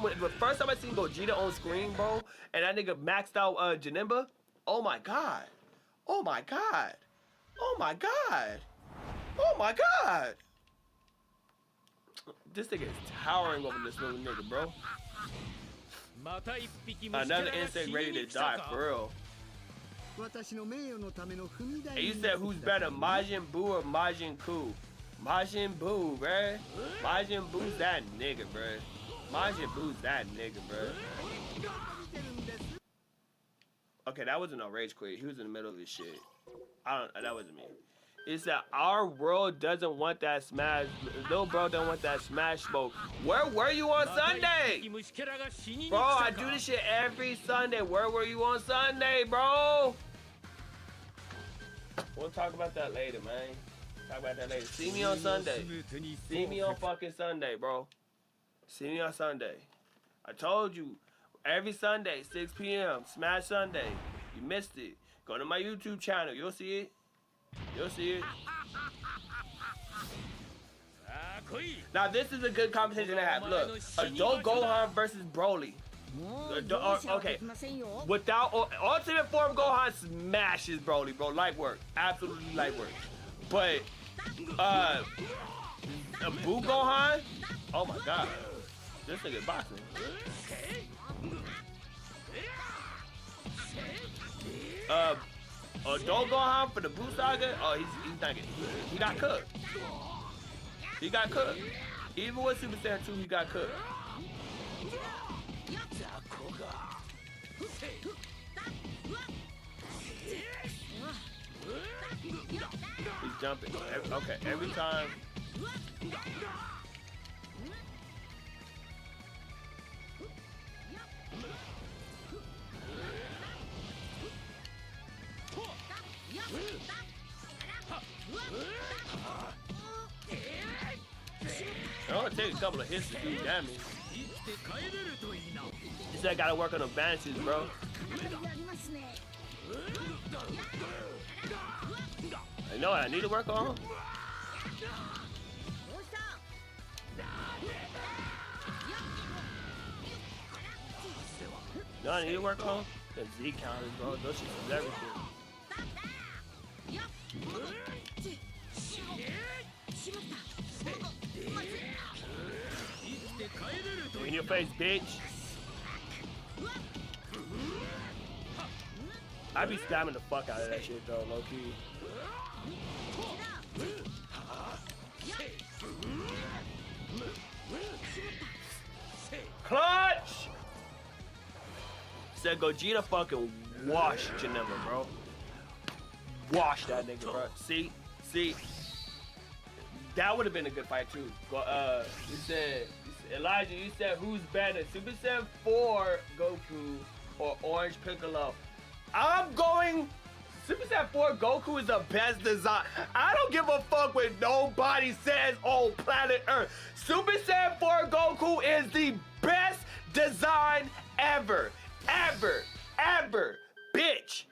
when the first time I seen Gogeta on screen, bro, and that nigga maxed out Janemba, oh my god. This nigga is towering over this little nigga, bro. Another insect ready to die, for real. And you said, who's better, Majin Buu or Majin Ku? Majin Buu, bruh. Majin Buu's that nigga, bruh. Okay, that wasn't no rage quit. He was in the middle of his shit. That wasn't me. It's that our world doesn't want that smash. Little bro don't want that smash smoke. Where were you on Sunday? Bro, I do this shit every Sunday. Where were you on Sunday, bro? We'll talk about that later, man. See me on Sunday. See me on fucking Sunday, bro. See me on Sunday. I told you. Every Sunday, 6 p.m. Smash Sunday. You missed it. Go to my YouTube channel. You'll see it. Now this is a good competition to have. Look, adult Gohan versus Broly. Okay. Without ultimate form, Gohan smashes Broly, bro. Light work, absolutely light work. But Boo Gohan, oh my god, this nigga boxing. Adult Gohan for the Boo Saga, oh he's not getting. He got cooked. He got cooked. Even with Super Saiyan 2, he got cooked. He's jumping. Okay, every time. It only takes a couple of hits to do damage. He said I gotta work on the balances, bro. I know what I need to work on. No, I need to work on the Z counters, bro. Those shit is everything. In your face, bitch. I be spamming the fuck out of that shit though, low key. Clutch! Said Gogeta fucking wash Janemba, bro. Wash that nigga, bro. See? That would have been a good fight too. You said, Elijah, you said who's better, Super Saiyan 4 Goku or Orange Piccolo? I'm going Super Saiyan 4 Goku is the best design. I don't give a fuck what nobody says on planet Earth. Super Saiyan 4 Goku is the best design ever. Ever. Bitch.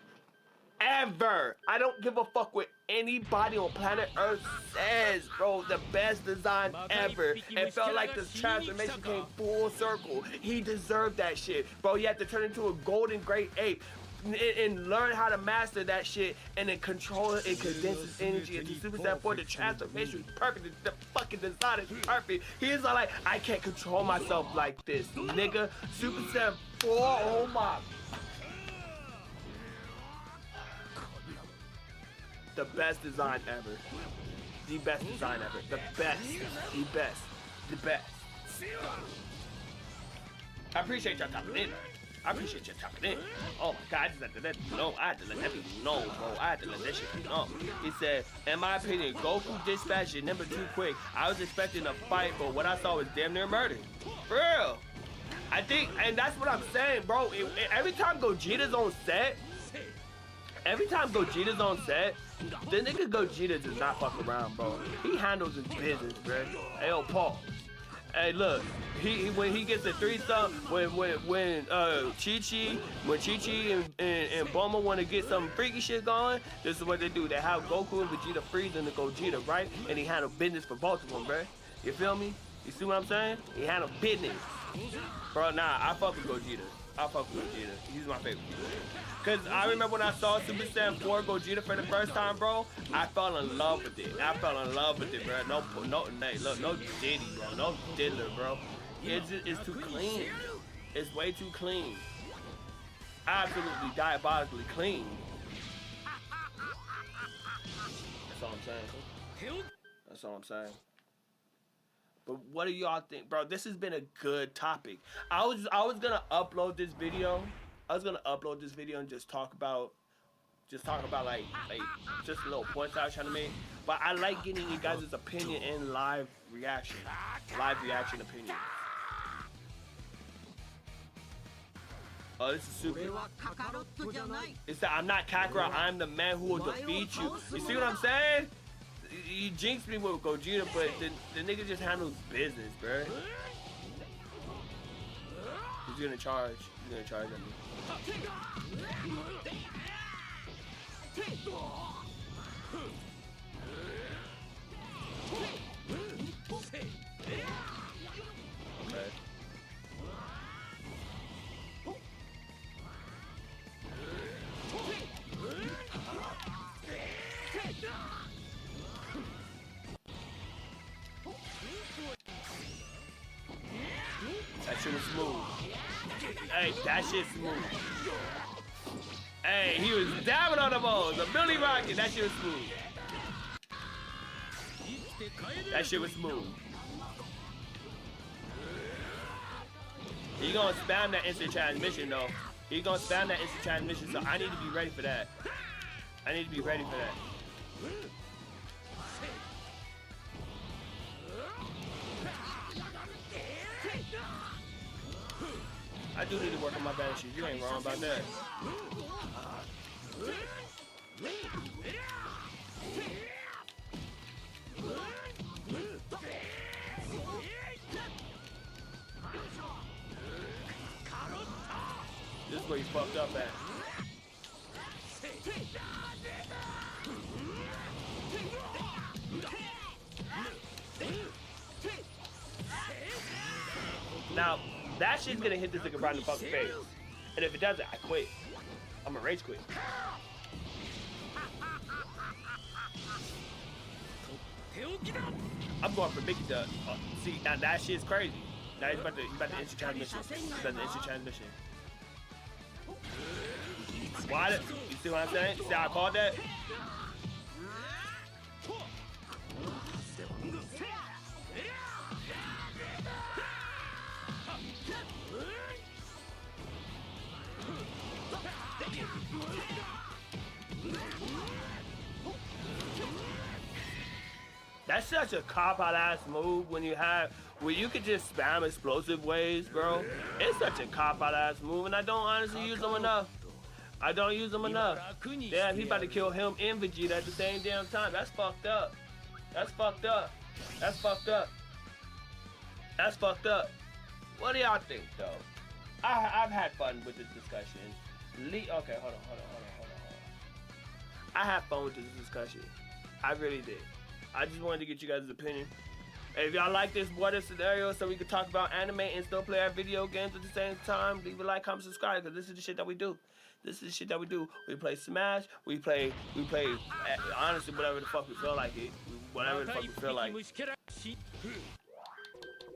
Ever. I don't give a fuck what anybody on planet Earth says, bro. The best design ever. It felt like this transformation came full circle. He deserved that shit. Bro, he had to turn into a golden great ape and learn how to master that shit and then control it and condense his energy into Super Saiyan 4. The transformation is perfect. The fucking design is perfect. He's like, I can't control myself like this, nigga. Super Saiyan 4, oh my. The best design ever. The best design ever. The best. I appreciate y'all tapping in. Oh my god, I just had to let you know. I had to let that be known, bro. I had to let that shit be known. He said, in my opinion, Goku dispatched your number too quick. I was expecting a fight, but what I saw was damn near murder. For real. I think, and that's what I'm saying, bro. Every time Gogeta's on set, the nigga Gogeta does not fuck around, bro. He handles his business, bro. Hey, yo, Paul. Hey, look. When he gets a threesome, when Chi-Chi and Bulma want to get some freaky shit going, this is what they do. They have Goku and Vegeta freezing the Gogeta, right? And he handle business for both of them, bro. You feel me? You see what I'm saying? He handle business. Bro, nah, I fuck with Gogeta. He's my favorite. Cause I remember when I saw Super Saiyan 4 Gogeta for the first time, bro. I fell in love with it. Bro. No Diddy, bro. No diddler, bro. It's too clean. It's way too clean. Absolutely diabolically clean. That's all I'm saying. But what do y'all think, bro? This has been a good topic. I was gonna upload this video. And just talk about like just little points I was trying to make. But I like getting you guys' opinion and live reaction opinion. Oh, this is super. It's that I'm not Kakarot. I'm the man who will defeat you. You see what I'm saying? You jinxed me with Gogeta, but the nigga just handles business, bro. He's gonna charge. At me. Okay. smooth. Hey, that shit smooth. Hey, he was dabbing on the balls. A Billy Rocket, that shit was smooth. That shit was smooth. He gonna spam that instant transmission though. He gonna spam that instant transmission, so I need to be ready for that. I need to be ready for that. I do need to work on my balance sheet. You ain't wrong about that. This is where you fucked up at. Now, that shit's gonna hit this nigga right in the fucking face. And if it doesn't, I quit. I'm gonna rage quit. I'm going for Mickey Duck. See, now that shit's crazy. Now he's about to instant transmission. He's about to instant transmission. Why? You see what I'm saying? You see how I called that? That's such a cop-out ass move when you could just spam explosive waves, bro. It's such a cop-out ass move, and I don't honestly use them enough. I don't use them enough. Damn, he about to kill him and Vegeta at the same damn time. That's fucked up. That's fucked up. That's fucked up. That's fucked up. What do y'all think, though? I've had fun with this discussion. Okay, hold on. I had fun with this discussion. I really did. I just wanted to get you guys' opinion. Hey, if y'all like this what if scenario so we can talk about anime and still play our video games at the same time, leave a like, comment, subscribe, because this is the shit that we do. This is the shit that we do. We play Smash, we play honestly whatever the fuck we feel like it. Whatever the fuck we feel like.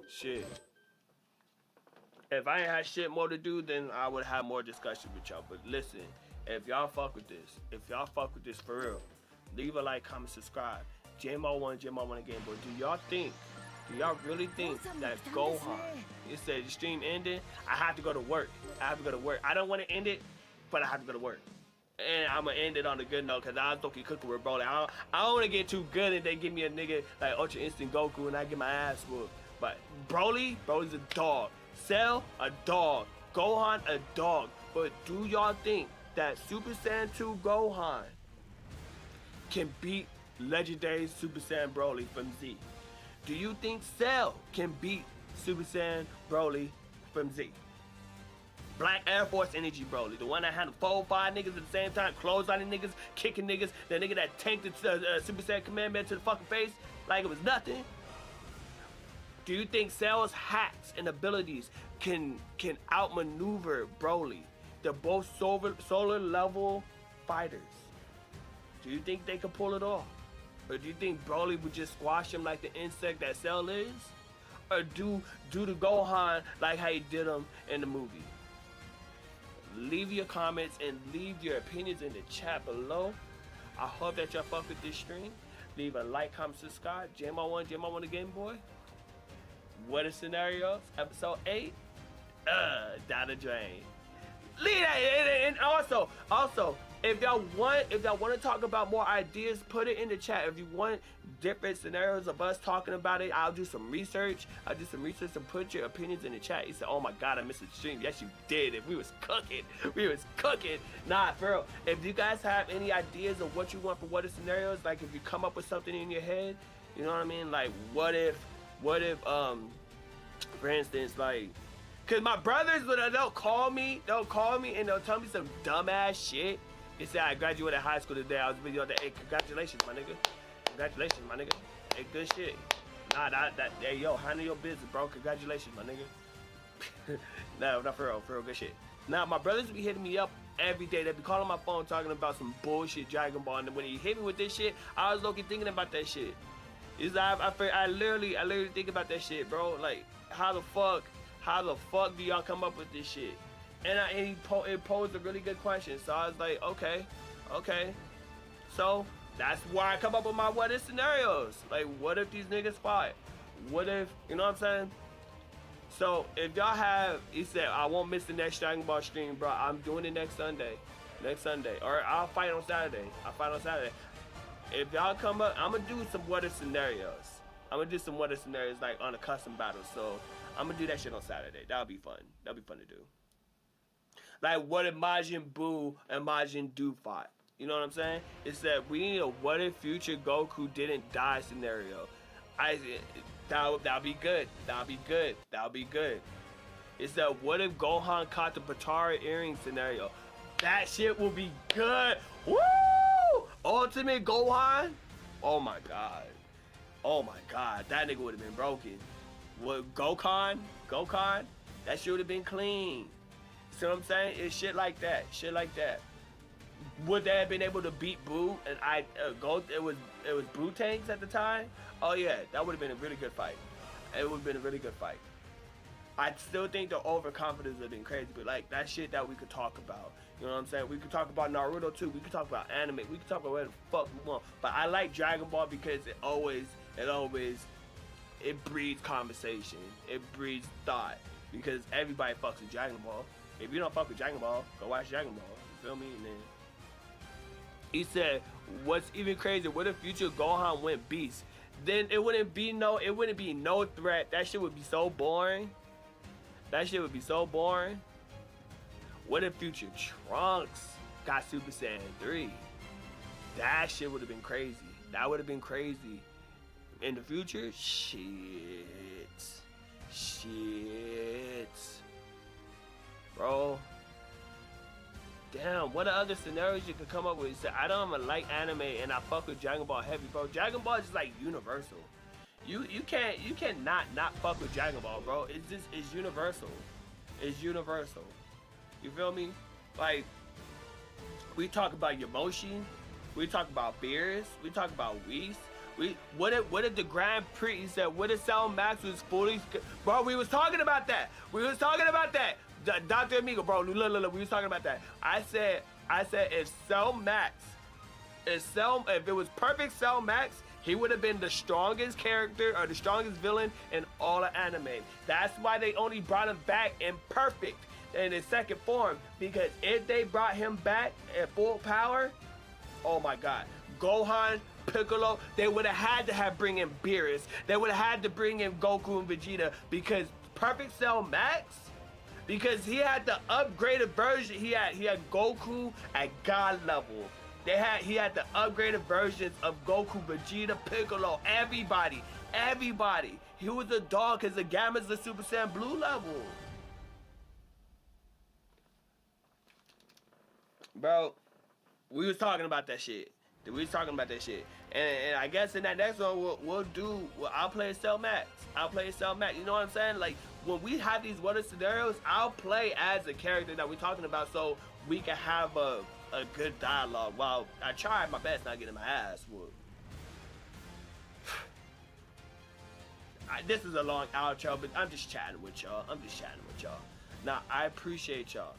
Shit. If I ain't had shit more to do, then I would have more discussion with y'all. But listen, if y'all fuck with this, for real, leave a like, comment, subscribe. JMO1 and GameBoy. Do y'all really think that Gohan, it said the stream ended? I have to go to work. I don't want to end it, but I have to go to work. And I'm going to end it on a good note because I was talking cooking with Broly. I don't want to get too good and they give me a nigga like Ultra Instinct Goku and I get my ass whooped. But Broly's a dog. Cell, a dog. Gohan, a dog. But do y'all think that Super Saiyan 2 Gohan can beat Legendary Super Saiyan Broly from Z? Do you think Cell can beat Super Saiyan Broly from Z? Black Airforce Energy Broly, the one that had 4 or 5 niggas at the same time, clotheslining niggas, kicking niggas, the nigga that tanked the Super Saiyan Command to the fucking face like it was nothing. Do you think Cell's hacks and abilities can outmaneuver Broly? They're both solar level fighters. Do you think they can pull it off? Or do you think Broly would just squash him like the insect that Cell is? Or do the Gohan like how he did him in the movie? Leave your comments and leave your opinions in the chat below. I hope that y'all fuck with this stream. Leave a like, comment, subscribe. JMO1 the Game Boy. What if scenarios? Episode 8. Down the drain. Leave that, and also, if y'all want to talk about more ideas, put it in the chat. If you want different scenarios of us talking about it, I'll do some research. And put your opinions in the chat. You said, oh my God, I missed the stream. Yes, you did. If we was cooking. Nah, for real. If you guys have any ideas of what you want for what if scenarios, like if you come up with something in your head, you know what I mean? Like, what if, for instance, like, cause my brothers, they'll call me and they'll tell me some dumbass shit. They say I graduated high school today. I was with you on the hey, congratulations, my nigga. Hey, good shit. Nah, hey, yo, handle your business, bro. Congratulations, my nigga. No, not for real, good shit. Now, my brothers be hitting me up every day. They be calling my phone talking about some bullshit Dragon Ball. And when he hit me with this shit, I was low-key thinking about that shit. I literally think about that shit, bro. Like, how the fuck How the fuck do y'all come up with this shit? And it posed a really good question. So I was like, okay. So that's why I come up with my what if scenarios. Like, what if these niggas fight? What if, you know what I'm saying? So if y'all have, he said, I won't miss the next Dragon Ball stream, bro. I'm doing it next Sunday. Or I'll fight on Saturday. If y'all come up, I'm gonna do some what if scenarios. Like on a custom battle. So I'm gonna do that shit on Saturday. That'll be fun. To do. Like, what if Majin Buu and Majin Buu fought? You know what I'm saying? It's that we need a what if future Goku didn't die scenario. That'll be good. It's that what if Gohan caught the Patara earring scenario. That shit will be good. Woo! Ultimate Gohan. Oh my god. That nigga would have been broken. What, Gohan? That shit would have been clean. See what I'm saying? It's shit like that. Would they have been able to beat Buu and it was Buu tanks at the time? Oh yeah, that would have been a really good fight. I still think the overconfidence would have been crazy, but like that shit that we could talk about. You know what I'm saying? We could talk about Naruto too. We could talk about anime. We could talk about whatever the fuck we want. But I like Dragon Ball because it breeds conversation. It breeds thought. Because everybody fucks with Dragon Ball. If you don't fuck with Dragon Ball, go watch Dragon Ball. You feel me? And then he said, what's even crazier, what if future Gohan went beast? Then it wouldn't be no threat. That shit would be so boring. What if future Trunks got Super Saiyan 3? That shit would have been crazy. In the future, shit. Bro. Damn, what other scenarios you could come up with? He said, I don't even like anime and I fuck with Dragon Ball heavy, bro. Dragon Ball is just like universal. You cannot not fuck with Dragon Ball, bro. It's universal. You feel me? Like, we talk about Yamoshi, we talk about Beerus, we talk about Whis. What if the Grand Prix, he said, what if Cell Max was fully, bro, we was talking about that. Dr. Amigo, bro, look, we was talking about that. I said if Cell Max, if it was perfect Cell Max, he would have been the strongest character or the strongest villain in all of anime. That's why they only brought him back in perfect, in his second form, because if they brought him back at full power, oh my god, Gohan, Piccolo, they would have had to bring in Beerus. They would have had to bring in Goku and Vegeta, because perfect Cell Max, because he had the upgraded version. He had Goku at God level. He had the upgraded versions of Goku, Vegeta, Piccolo, everybody. He was a dog because the Gamma's the Super Saiyan Blue level. Bro, we was talking about that shit. And I guess in that next one, I'll play Cell Max. You know what I'm saying? Like, when we have these what if scenarios, I'll play as the character that we're talking about so we can have a good dialogue while I try my best not getting my ass whooped. This is a long outro, but I'm just chatting with y'all. Now, I appreciate y'all.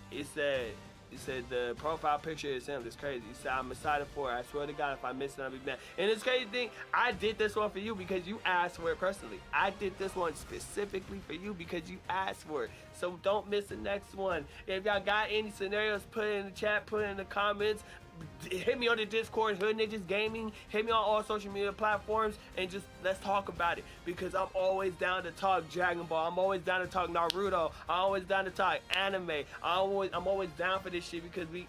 He said the profile picture is him. It's crazy. He said, I'm excited for it. I swear to God, if I miss it, I'll be mad. And it's crazy thing, I did this one for you because you asked for it personally. I did this one specifically for you because you asked for it. So don't miss the next one. If y'all got any scenarios, put it in the chat, put it in the comments. Hit me on the Discord, Hood Ninjas Gaming. Hit me on all social media platforms and just let's talk about it. Because I'm always down to talk Dragon Ball. I'm always down to talk Naruto. I'm always down to talk anime. I'm always down for this shit because we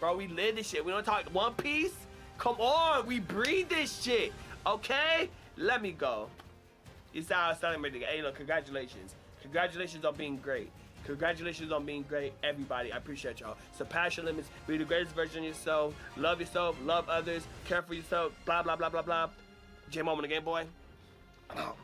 live this shit. We don't talk One Piece. Come on, we breathe this shit. Okay? Let me go. It's how I started, hey, you know, congratulations. Congratulations on being great. Everybody. I appreciate y'all. Surpass your limits. Be the greatest version of yourself. Love yourself. Love others. Care for yourself. Blah, blah, blah, blah, blah. J-Mom on the Game Boy. I'm out.